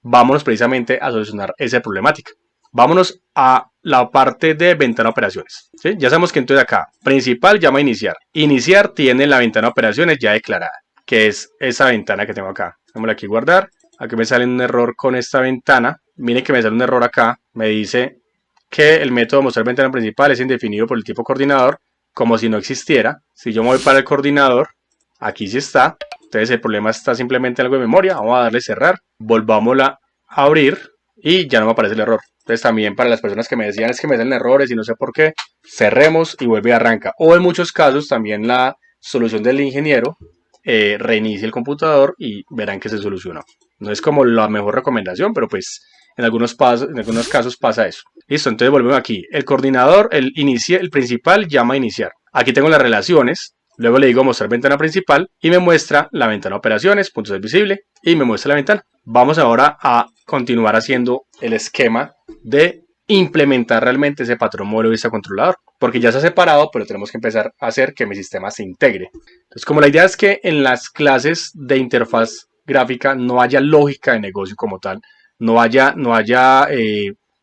vámonos precisamente a solucionar esa problemática. Vámonos a la parte de ventana operaciones, ¿sí? Ya sabemos que entonces acá, principal llama iniciar. Iniciar tiene la ventana operaciones ya declarada, que es esa ventana que tengo acá. Démosle aquí guardar. Aquí me sale un error con esta ventana. Miren que me sale un error acá. Me dice que el método mostrar ventana principal es indefinido por el tipo coordinador, como si no existiera. Si yo me voy para el coordinador, aquí sí está. Entonces el problema está simplemente en algo de memoria. Vamos a darle cerrar. Volvámosla a abrir y ya no me aparece el error. Entonces también para las personas que me decían es que me salen errores y no sé por qué, cerremos y vuelve y arranca. O en muchos casos también la solución del ingeniero reinicia el computador y verán que se solucionó. No es como la mejor recomendación, pero pues en algunos casos pasa eso. Listo, entonces volvemos aquí. El coordinador, el principal llama a iniciar. Aquí tengo las relaciones. Luego le digo mostrar ventana principal y me muestra la ventana operaciones, punto ser visible, y me muestra la ventana. Vamos ahora a continuar haciendo el esquema de implementar realmente ese patrón modelo vista controlador, porque ya se ha separado, pero tenemos que empezar a hacer que mi sistema se integre. Entonces, como la idea es que en las clases de interfaz gráfica no haya lógica de negocio como tal, no haya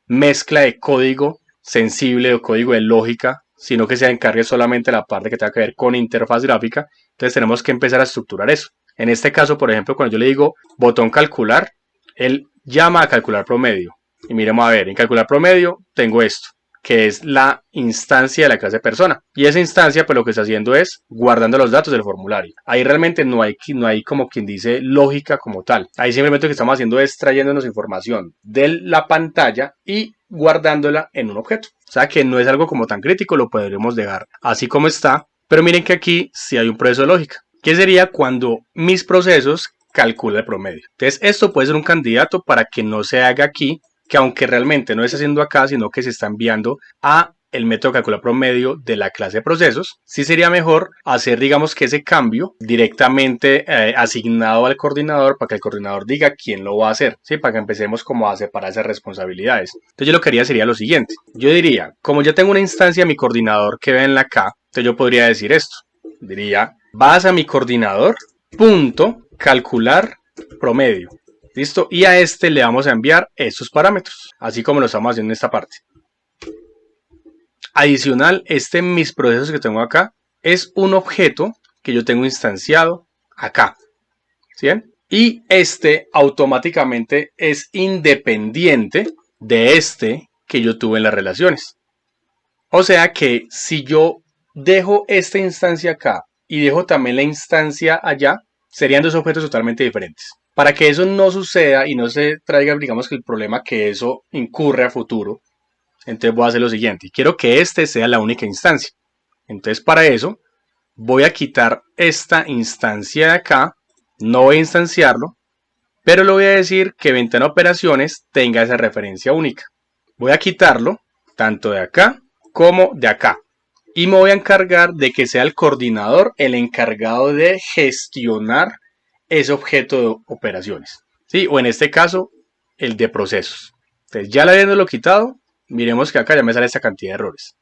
mezcla de código sensible o código de lógica, sino que se encargue solamente la parte que tenga que ver con interfaz gráfica. Entonces tenemos que empezar a estructurar eso. En este caso, por ejemplo, cuando yo le digo botón calcular, él llama a calcular promedio. Y miremos a ver, en calcular promedio tengo esto, que es la instancia de la clase persona. Y esa instancia, pues lo que está haciendo es guardando los datos del formulario. Ahí realmente no hay como quien dice lógica como tal. Ahí simplemente lo que estamos haciendo es trayéndonos información de la pantalla y guardándola en un objeto. O sea que no es algo como tan crítico, lo podremos dejar así como está. Pero miren que aquí sí hay un proceso de lógica, que sería cuando mis procesos calculan el promedio. Entonces esto puede ser un candidato para que no se haga aquí, que aunque realmente no se está haciendo acá, sino que se está enviando a el método de calcular promedio de la clase de procesos, sí sería mejor hacer, digamos, que ese cambio directamente asignado al coordinador para que el coordinador diga quién lo va a hacer, ¿sí? Para que empecemos como a separar esas responsabilidades. Entonces yo lo que haría sería lo siguiente. Yo diría, como ya tengo una instancia de mi coordinador que ven la K, entonces yo podría decir esto. diría vas a mi coordinador, punto, calcular promedio. ¿Listo? Y a este le vamos a enviar estos parámetros, así como lo estamos haciendo en esta parte. Adicional, mis procesos que tengo acá es un objeto que yo tengo instanciado acá. ¿Sí ven? Y este automáticamente es independiente de este que yo tuve en las relaciones. O sea que si yo dejo esta instancia acá y dejo también la instancia allá, serían dos objetos totalmente diferentes. Para que eso no suceda y no se traiga, digamos, que el problema que eso incurre a futuro, entonces voy a hacer lo siguiente. Quiero que este sea la única instancia. Entonces para eso voy a quitar esta instancia de acá. No voy a instanciarlo, pero le voy a decir que ventana operaciones tenga esa referencia única. Voy a quitarlo tanto de acá como de acá. Y me voy a encargar de que sea el coordinador el encargado de gestionar ese objeto de operaciones. ¿Sí? O en este caso, el de procesos. Entonces ya habiéndolo quitado, miremos que acá ya me sale esta cantidad de errores.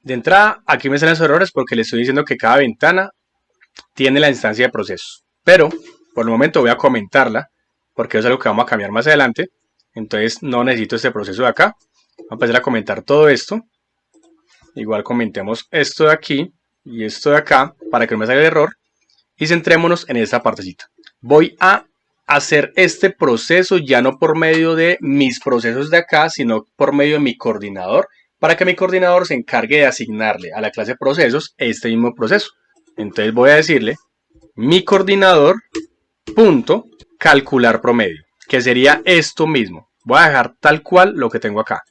De entrada, aquí me salen esos errores porque le estoy diciendo que cada ventana tiene la instancia de procesos. Pero, por el momento voy a comentarla, porque eso es algo que vamos a cambiar más adelante. Entonces no necesito este proceso de acá. Vamos a empezar a comentar todo esto. Igual comentemos esto de aquí y esto de acá para que no me salga el error. Y centrémonos en esta partecita. Voy a hacer este proceso ya no por medio de mis procesos de acá, sino por medio de mi coordinador, para que mi coordinador se encargue de asignarle a la clase procesos este mismo proceso. Entonces voy a decirle mi coordinador punto calcular promedio, que sería esto mismo. Voy a dejar tal cual lo que tengo acá.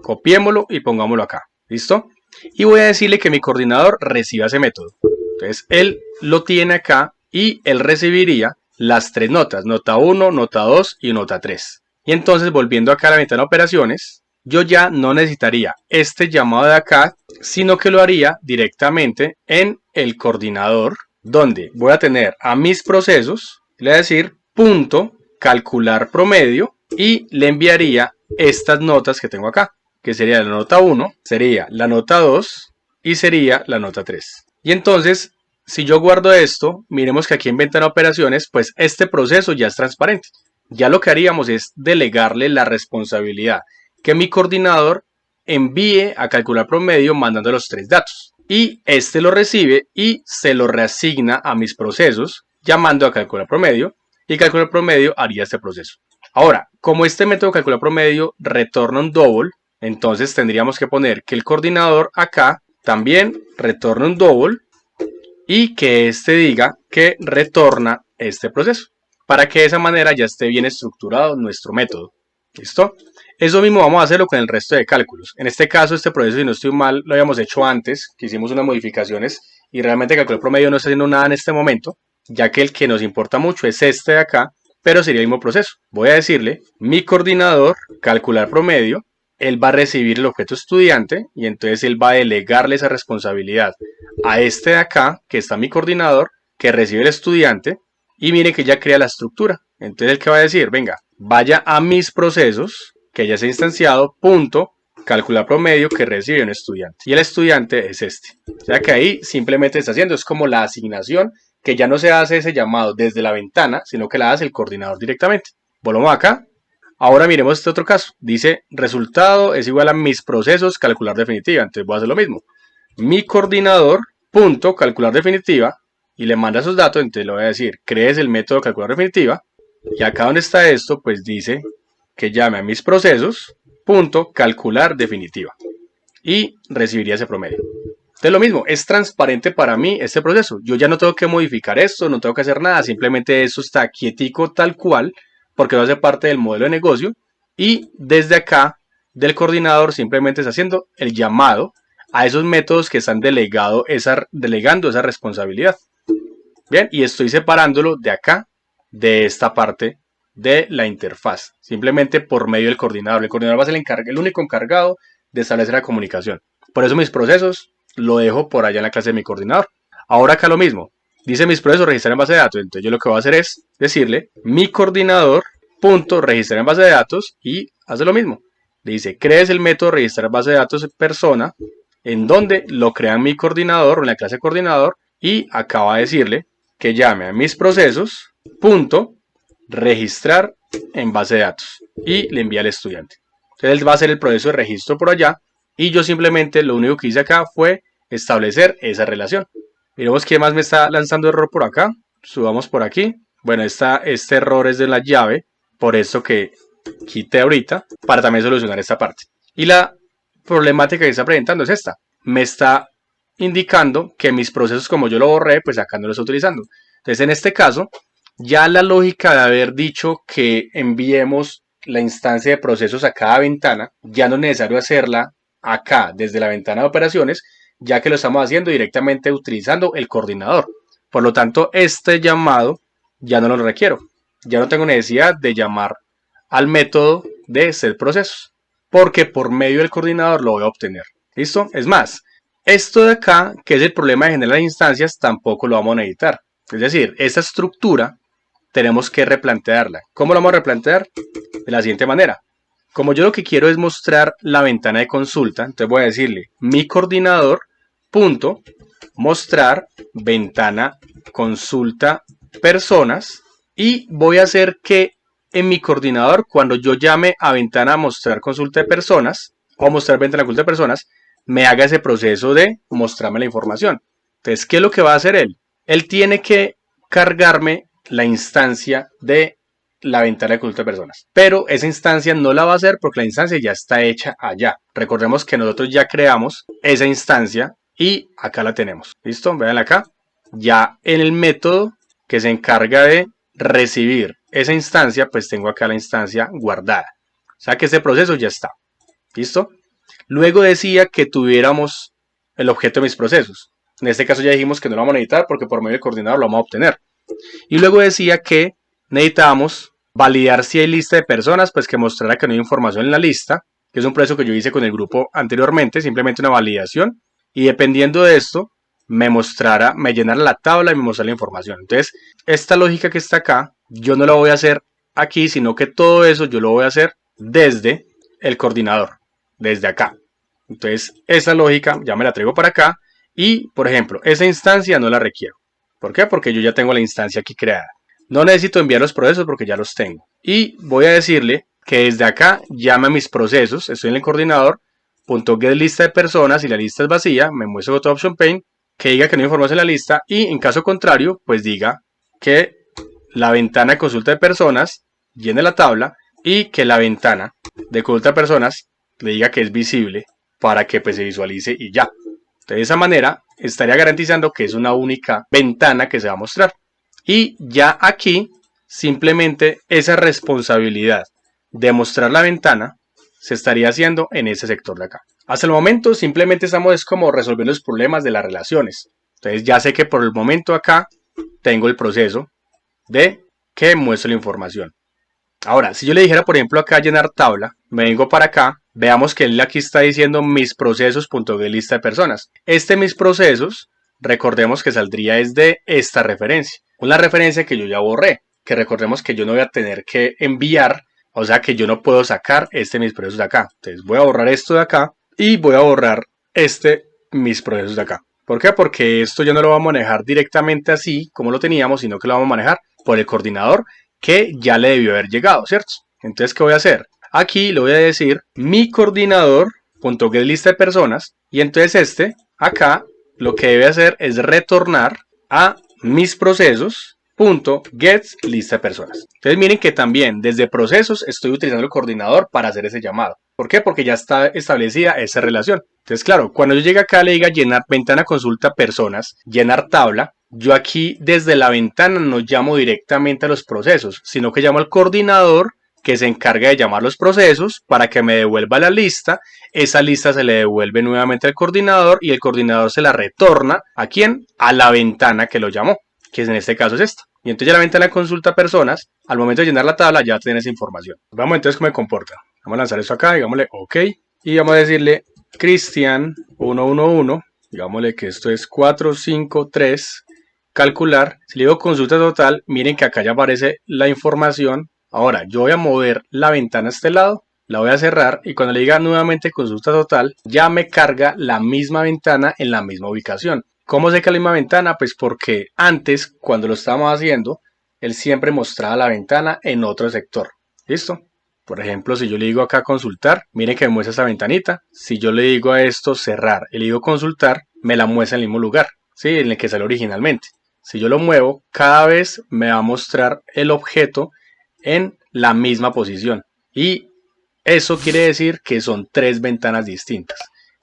Copiémoslo y pongámoslo acá. ¿Listo? Y voy a decirle que mi coordinador reciba ese método. Entonces él lo tiene acá y él recibiría las tres notas, nota 1, nota 2 y nota 3. Y entonces volviendo acá a la ventana de operaciones, yo ya no necesitaría este llamado de acá, sino que lo haría directamente en el coordinador, donde voy a tener a mis procesos, le voy a decir punto calcular promedio y le enviaría estas notas que tengo acá, que sería la nota 1, sería la nota 2 y sería la nota 3. Y entonces, si yo guardo esto, miremos que aquí en ventana de operaciones, pues este proceso ya es transparente. Ya lo que haríamos es delegarle la responsabilidad que mi coordinador envíe a calcular promedio mandando los tres datos. Y este lo recibe y se lo reasigna a mis procesos llamando a calcular promedio y calcular promedio haría este proceso. Ahora, como este método calcular promedio retorna un double, entonces tendríamos que poner que el coordinador acá también retorna un double y que este diga que retorna este proceso, para que de esa manera ya esté bien estructurado nuestro método. ¿Listo? Eso mismo vamos a hacerlo con el resto de cálculos. En este caso, este proceso, si no estoy mal, lo habíamos hecho antes, que hicimos unas modificaciones y realmente el calculador promedio no está haciendo nada en este momento, ya que el que nos importa mucho es este de acá, pero sería el mismo proceso. Voy a decirle, mi coordinador, calcular promedio, él va a recibir el objeto estudiante y entonces él va a delegarle esa responsabilidad a este de acá, que está mi coordinador, que recibe el estudiante, y miren que ya crea la estructura. Entonces el que va a decir, venga, vaya a mis procesos, que ya se ha instanciado, punto, calcular promedio que recibe un estudiante. Y el estudiante es este. O sea que ahí simplemente está haciendo, es como la asignación, que ya no se hace ese llamado desde la ventana, sino que la hace el coordinador directamente. Volvamos acá. Ahora miremos este otro caso. Dice, resultado es igual a mis procesos, calcular definitiva. Entonces voy a hacer lo mismo. Mi coordinador, punto, calcular definitiva, y le manda esos datos, entonces le voy a decir, crees el método calcular definitiva, y acá donde está esto, pues dice que llame a mis procesos, punto, calcular definitiva, y recibiría ese promedio. Entonces lo mismo, es transparente para mí este proceso. Yo ya no tengo que modificar esto, no tengo que hacer nada, simplemente eso está quietico tal cual, porque va a ser parte del modelo de negocio, y desde acá, del coordinador, simplemente está haciendo el llamado a esos métodos que están delegando esa responsabilidad. Bien, y estoy separándolo de acá, de esta parte de la interfaz, simplemente por medio del coordinador. El coordinador va a ser el único encargado de establecer la comunicación. Por eso mis procesos lo dejo por allá en la clase de mi coordinador. Ahora acá lo mismo, dice mis procesos registrar en base de datos, entonces yo lo que voy a hacer es decirle mi coordinador punto registrar en base de datos y hace lo mismo. Dice, crees el método registrar base de datos persona, en donde lo crea mi coordinador o en la clase coordinador y acá va a decirle que llame a mis procesos, punto, registrar en base de datos y le envía al estudiante. Entonces él va a hacer el proceso de registro por allá y yo simplemente lo único que hice acá fue establecer esa relación. Miremos qué más me está lanzando error por acá. Subamos por aquí. Bueno, este error es de la llave, por eso que quité ahorita, para también solucionar esta parte. Y la problemática que está presentando es esta. Me está indicando que mis procesos, como yo lo borré, pues acá no lo estoy utilizando. Entonces, en este caso, ya la lógica de haber dicho que enviemos la instancia de procesos a cada ventana, ya no es necesario hacerla acá desde la ventana de operaciones, ya que lo estamos haciendo directamente utilizando el coordinador. Por lo tanto, este llamado ya no lo requiero. Ya no tengo necesidad de llamar al método de setProcesos, porque por medio del coordinador lo voy a obtener. ¿Listo? Es más, esto de acá, que es el problema de generar instancias, tampoco lo vamos a necesitar. Es decir, esta estructura tenemos que replantearla. ¿Cómo lo vamos a replantear? De la siguiente manera. Como yo lo que quiero es mostrar la ventana de consulta, entonces voy a decirle mi coordinador punto mostrar ventana consulta personas y voy a hacer que en mi coordinador, cuando yo llame a ventana mostrar consulta de personas o mostrar ventana consulta de personas, me haga ese proceso de mostrarme la información. Entonces, ¿qué es lo que va a hacer él? Él tiene que cargarme la instancia de la ventana de consulta de personas. Pero esa instancia no la va a hacer porque la instancia ya está hecha allá. Recordemos que nosotros ya creamos esa instancia y acá la tenemos. ¿Listo? Vean acá. Ya en el método que se encarga de recibir esa instancia, pues tengo acá la instancia guardada. O sea que este proceso ya está. ¿Listo? Luego decía que tuviéramos el objeto de mis procesos. En este caso ya dijimos que no lo vamos a necesitar porque por medio del coordinador lo vamos a obtener. Y luego decía que necesitamos validar si hay lista de personas, pues que mostrara que no hay información en la lista, que es un proceso que yo hice con el grupo anteriormente, simplemente una validación. Y dependiendo de esto, me llenara la tabla y me mostrara la información. Entonces, esta lógica que está acá, yo no la voy a hacer aquí, sino que todo eso yo lo voy a hacer desde el coordinador, desde acá. Entonces, esa lógica ya me la traigo para acá y, por ejemplo, esa instancia no la requiero. ¿Por qué? Porque yo ya tengo la instancia aquí creada. No necesito enviar los procesos porque ya los tengo. Y voy a decirle que desde acá llame a mis procesos, estoy en el coordinador, .get lista de personas y la lista es vacía, me muestro otro option pane, que diga que no hay información en la lista y en caso contrario, pues diga que la ventana de consulta de personas llene la tabla y que la ventana de consulta de personas le diga que es visible para que pues, se visualice y ya. Entonces, de esa manera estaría garantizando que es una única ventana que se va a mostrar. Y ya aquí simplemente esa responsabilidad de mostrar la ventana se estaría haciendo en ese sector de acá. Hasta el momento simplemente estamos como resolviendo los problemas de las relaciones. Entonces ya sé que por el momento acá tengo el proceso de que muestro la información. Ahora, si yo le dijera por ejemplo acá llenar tabla, me vengo para acá, veamos que él aquí está diciendo mis procesos.get lista de personas. Mis procesos, recordemos que saldría desde esta referencia. Una referencia que yo ya borré, que recordemos que yo no voy a tener que enviar, o sea que yo no puedo sacar mis procesos de acá. Entonces voy a borrar esto de acá y voy a borrar mis procesos de acá. ¿Por qué? Porque esto ya no lo vamos a manejar directamente así como lo teníamos, sino que lo vamos a manejar por el coordinador que ya le debió haber llegado, ¿cierto? Entonces, ¿qué voy a hacer? Aquí le voy a decir mi coordinador.get lista de personas y entonces acá lo que debe hacer es retornar a mis procesos.get lista de personas. Entonces miren que también desde procesos estoy utilizando el coordinador para hacer ese llamado. ¿Por qué? Porque ya está establecida esa relación. Entonces claro, cuando yo llegue acá le diga llenar ventana consulta personas, llenar tabla, yo aquí desde la ventana no llamo directamente a los procesos, sino que llamo al coordinador que se encarga de llamar los procesos para que me devuelva la lista. Esa lista se le devuelve nuevamente al coordinador y el coordinador se la retorna ¿a quién? A la ventana que lo llamó, que en este caso es esta. Y entonces ya la ventana de consulta personas, al momento de llenar la tabla ya tiene esa información. Vamos entonces cómo me comporta. Vamos a lanzar esto acá, digámosle OK. Y vamos a decirle Cristian 111, digámosle que esto es 453, calcular. Si le digo consulta total, miren que acá ya aparece la información. Ahora yo voy a mover la ventana a este lado, la voy a cerrar y cuando le diga nuevamente consulta total, ya me carga la misma ventana en la misma ubicación. ¿Cómo sé que es la misma ventana? Pues porque antes, cuando lo estábamos haciendo, él siempre mostraba la ventana en otro sector. ¿Listo? Por ejemplo, si yo le digo acá consultar, miren que me muestra esta ventanita. Si yo le digo a esto cerrar y le digo consultar, me la muestra en el mismo lugar, ¿sí? En el que sale originalmente. Si yo lo muevo, cada vez me va a mostrar el objeto en la misma posición. Y eso quiere decir que son 3 ventanas distintas.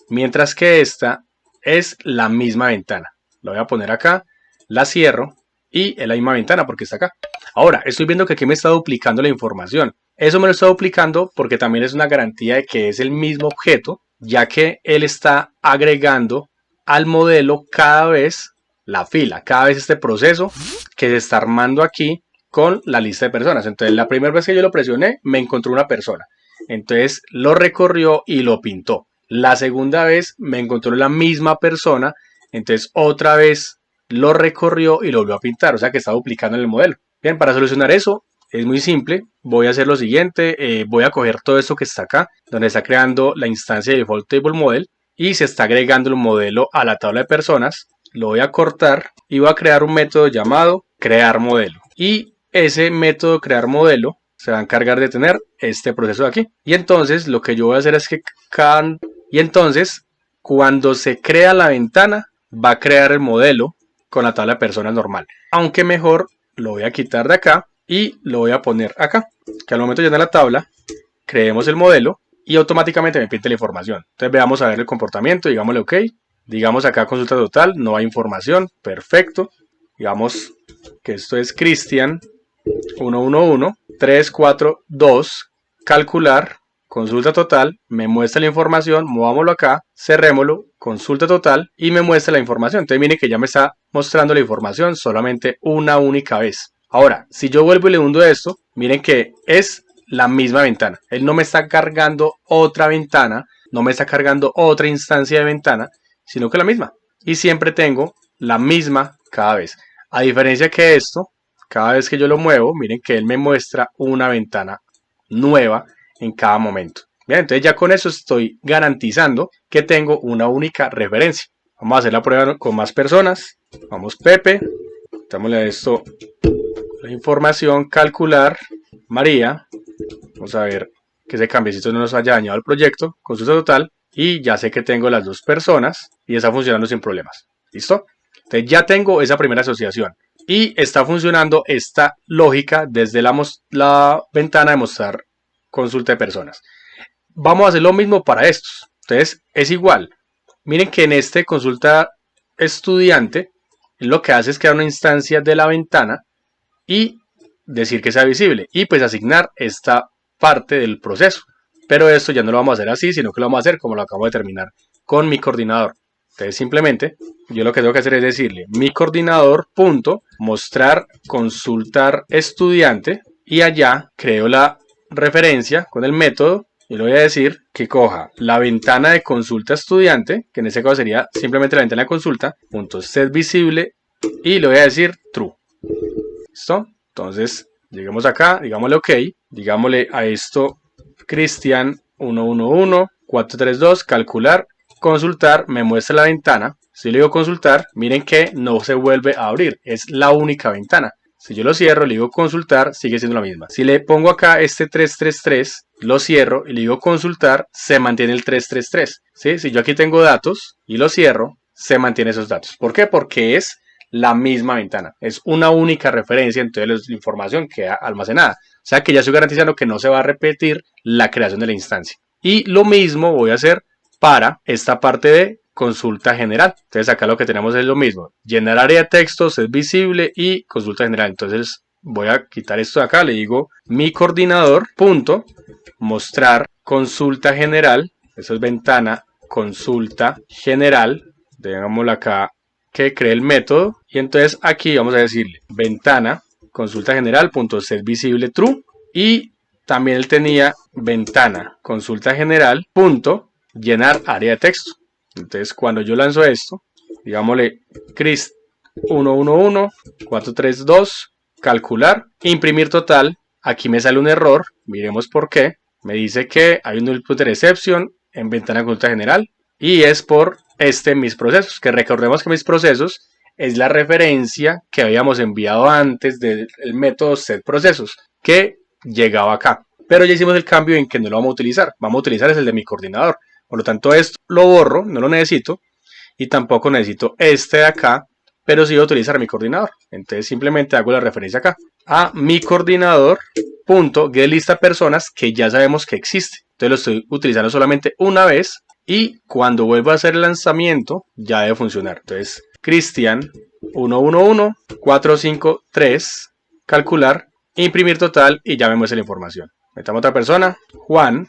Mientras que esta es la misma ventana. La voy a poner acá, la cierro y es la misma ventana porque está acá. Ahora, estoy viendo que aquí me está duplicando la información. Eso me lo está duplicando porque también es una garantía de que es el mismo objeto, ya que él está agregando al modelo cada vez la fila, cada vez este proceso que se está armando aquí con la lista de personas. Entonces, la primera vez que yo lo presioné, me encontró una persona. Entonces, lo recorrió y lo pintó. La segunda vez me encontró la misma persona, entonces otra vez lo recorrió y lo volvió a pintar, o sea que está duplicando en el modelo. Bien, para solucionar eso es muy simple, voy a hacer lo siguiente, voy a coger todo esto que está acá, donde está creando la instancia de default table model y se está agregando el modelo a la tabla de personas, lo voy a cortar y voy a crear un método llamado crear modelo. Y ese método crear modelo se va a encargar de tener este proceso de aquí. Y entonces lo que yo voy a hacer es que cuando se crea la ventana, va a crear el modelo con la tabla de personas normal. Aunque mejor lo voy a quitar de acá y lo voy a poner acá. Que al momento de llenar la tabla, creemos el modelo y automáticamente me pide la información. Entonces veamos a ver el comportamiento, digámosle OK. Digamos acá consulta total, no hay información, perfecto. Digamos que esto es Cristian 111 342 calcular, consulta total, me muestra la información, movámoslo acá, cerrémoslo, consulta total y me muestra la información. Entonces miren que ya me está mostrando la información solamente una única vez. Ahora, si yo vuelvo y le hundo esto, miren que es la misma ventana. Él no me está cargando otra ventana, no me está cargando otra instancia de ventana, sino que la misma. Y siempre tengo la misma cada vez. A diferencia que esto, cada vez que yo lo muevo, miren que él me muestra una ventana nueva en cada momento. Bien, entonces ya con eso estoy garantizando que tengo una única referencia. Vamos a hacer la prueba con más personas. Vamos Pepe, dámosle a esto la información, calcular, María. Vamos a ver que ese cambiecito no nos haya dañado el proyecto. Consulta total y ya sé que tengo las 2 personas y está funcionando sin problemas. ¿Listo? Entonces ya tengo esa primera asociación. Y está funcionando esta lógica desde la ventana de mostrar consulta de personas. Vamos a hacer lo mismo para estos. Entonces es igual. Miren que en este consulta estudiante lo que hace es crear una instancia de la ventana y decir que sea visible. Y pues asignar esta parte del proceso. Pero esto ya no lo vamos a hacer así, sino que lo vamos a hacer como lo acabo de terminar con mi coordinador. Entonces simplemente yo lo que tengo que hacer es decirle mi coordinador punto mostrar consultar estudiante y allá creo la referencia con el método y le voy a decir que coja la ventana de consulta estudiante, que en este caso sería simplemente la ventana de consulta, punto set visible y le voy a decir true. ¿Listo? Entonces lleguemos acá, digámosle OK, digámosle a esto Cristian 111 432 calcular. Consultar, me muestra la ventana. Si le digo consultar, miren que no se vuelve a abrir, es la única ventana. Si yo lo cierro, le digo consultar, sigue siendo la misma. Si le pongo acá este 333, lo cierro y le digo consultar, se mantiene el 333. ¿Sí? Si yo aquí tengo datos y lo cierro, se mantiene esos datos. ¿Por qué? Porque es la misma ventana. Es una única referencia, entonces la información queda almacenada. O sea que ya estoy garantizando que no se va a repetir la creación de la instancia. Y lo mismo voy a hacer para esta parte de consulta general. Entonces acá lo que tenemos es lo mismo. Llenar área de textos es visible y consulta general. Entonces voy a quitar esto de acá. Le digo mi coordinador punto mostrar consulta general. Eso es ventana consulta general. Digámoslo acá que cree el método. Y entonces aquí vamos a decirle ventana consulta general punto set visible true. Y también él tenía ventana consulta general punto llenar área de texto. Entonces cuando yo lanzo esto, digámosle Chris 111 432 calcular, imprimir total, aquí me sale un error, miremos por qué, me dice que hay un null pointer exception en ventana consulta general y es por mis procesos, que recordemos que mis procesos es la referencia que habíamos enviado antes del método setProcesos, que llegaba acá. Pero ya hicimos el cambio en que no lo vamos a utilizar. Vamos a utilizar es el de mi coordinador. Por lo tanto, esto lo borro, no lo necesito. Y tampoco necesito este de acá, pero sí voy a utilizar mi coordinador. Entonces simplemente hago la referencia acá a mi coordinador punto get lista personas, que ya sabemos que existe. Entonces lo estoy utilizando solamente una vez y cuando vuelva a hacer el lanzamiento ya debe funcionar. Entonces Cristian 111 453 calcular, imprimir total y ya me muestra la información. Metamos otra persona, Juan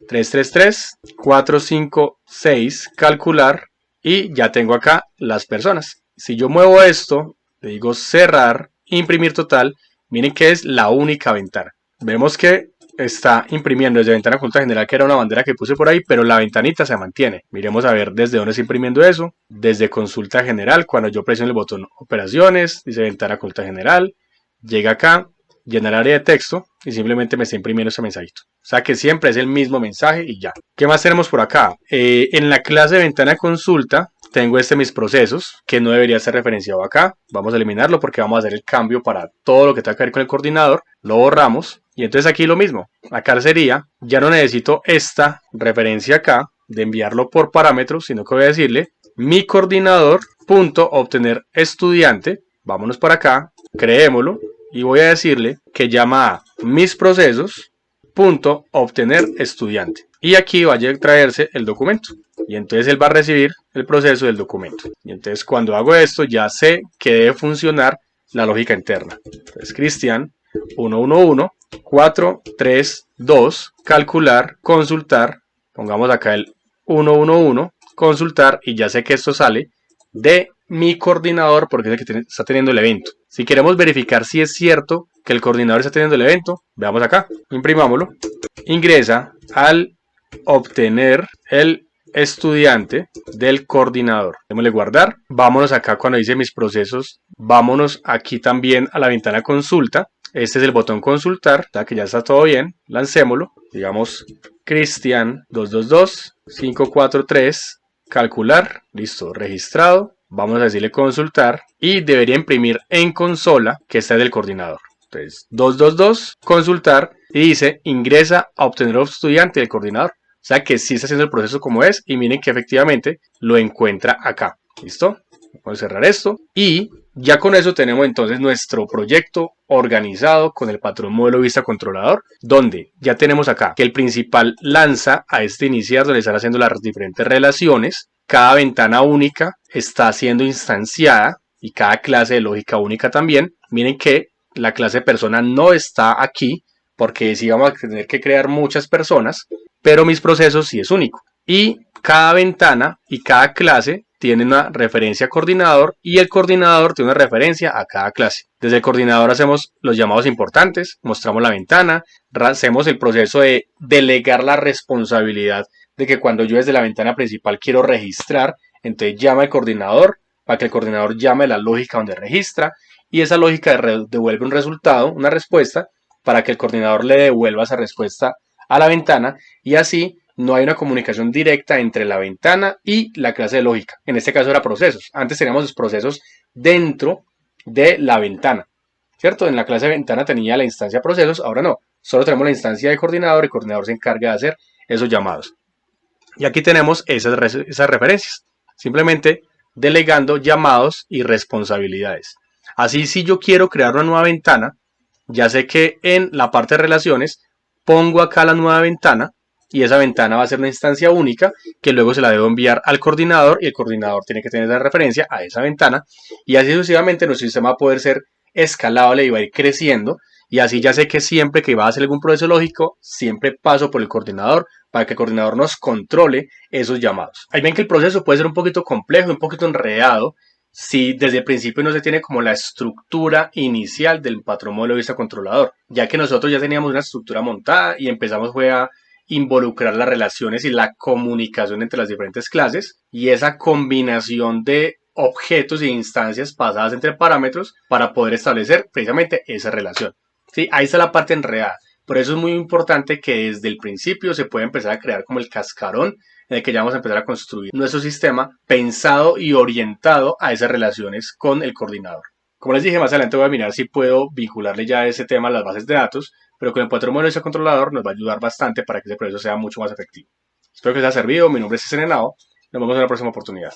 333 456 calcular y ya tengo acá las personas. Si yo muevo esto, le digo cerrar, imprimir total, miren que es la única ventana. Vemos que está imprimiendo desde ventana consulta general, que era una bandera que puse por ahí, pero la ventanita se mantiene. Miremos a ver desde dónde está imprimiendo eso. Desde consulta general, cuando yo presiono el botón operaciones, dice ventana consulta general, llega acá, llenar área de texto y simplemente me está imprimiendo ese mensajito. O sea que siempre es el mismo mensaje y ya. ¿Qué más tenemos por acá? En la clase de ventana consulta tengo mis procesos, que no debería ser referenciado acá. Vamos a eliminarlo porque vamos a hacer el cambio para todo lo que tenga que ver con el coordinador. Lo borramos y entonces aquí lo mismo. Acá sería, ya no necesito esta referencia acá de enviarlo por parámetros, sino que voy a decirle mi coordinador punto obtener estudiante. Vámonos para acá, creémoslo y voy a decirle que llama a mis procesos punto obtener estudiante. Y aquí va a traerse el documento. Y entonces él va a recibir el proceso del documento. Y entonces cuando hago esto ya sé que debe funcionar la lógica interna. Entonces Cristian 111 432 calcular, consultar. Pongamos acá el 111 consultar y ya sé que esto sale de mi coordinador porque es el que está teniendo el evento. Si queremos verificar si es cierto que el coordinador está teniendo el evento, veamos acá, imprimámoslo, ingresa al obtener el estudiante del coordinador. Démosle guardar, vámonos acá cuando dice mis procesos, vámonos aquí también a la ventana consulta, este es el botón consultar, que ya está todo bien, lancémoslo, digamos Cristian 222 543 calcular, listo, registrado, vamos a decirle consultar y debería imprimir en consola que está del coordinador. Entonces 222 consultar y dice ingresa a obtener estudiante del coordinador. O sea que sí está haciendo el proceso como es y miren que efectivamente lo encuentra acá. ¿Listo? Vamos a cerrar esto y ya con eso tenemos entonces nuestro proyecto organizado con el patrón modelo vista controlador, donde ya tenemos acá que el principal lanza a iniciar donde están haciendo las diferentes relaciones. Cada ventana única está siendo instanciada y cada clase de lógica única también. Miren que la clase persona no está aquí porque sí vamos a tener que crear muchas personas, pero mis procesos sí es único. Y cada ventana y cada clase tiene una referencia a coordinador y el coordinador tiene una referencia a cada clase. Desde el coordinador hacemos los llamados importantes, mostramos la ventana, hacemos el proceso de delegar la responsabilidad de que cuando yo desde la ventana principal quiero registrar, entonces llama al coordinador para que el coordinador llame a la lógica donde registra y esa lógica devuelve un resultado, una respuesta, para que el coordinador le devuelva esa respuesta a la ventana y así no hay una comunicación directa entre la ventana y la clase de lógica. En este caso era procesos. Antes teníamos los procesos dentro de la ventana, ¿cierto? En la clase de ventana tenía la instancia procesos, ahora no. Solo tenemos la instancia de coordinador y el coordinador se encarga de hacer esos llamados. Y aquí tenemos esas referencias. Simplemente delegando llamados y responsabilidades. Así si yo quiero crear una nueva ventana, ya sé que en la parte de relaciones pongo acá la nueva ventana y esa ventana va a ser una instancia única que luego se la debo enviar al coordinador y el coordinador tiene que tener esa referencia a esa ventana y así sucesivamente nuestro sistema va a poder ser escalable y va a ir creciendo y así ya sé que siempre que va a hacer algún proceso lógico siempre paso por el coordinador para que el coordinador nos controle esos llamados. Ahí ven que el proceso puede ser un poquito complejo, un poquito enredado si desde el principio no se tiene como la estructura inicial del patrón modelo vista controlador, ya que nosotros ya teníamos una estructura montada y empezamos a involucrar las relaciones y la comunicación entre las diferentes clases y esa combinación de objetos e instancias pasadas entre parámetros para poder establecer precisamente esa relación. ¿Sí? Ahí está la parte enredada. Por eso es muy importante que desde el principio se pueda empezar a crear como el cascarón en el que ya vamos a empezar a construir nuestro sistema pensado y orientado a esas relaciones con el coordinador. Como les dije, más adelante voy a mirar si puedo vincularle ya ese tema a las bases de datos, pero con el patrón modelo y controlador nos va a ayudar bastante para que ese proceso sea mucho más efectivo. Espero que les haya servido. Mi nombre es César Henao. Nos vemos en la próxima oportunidad.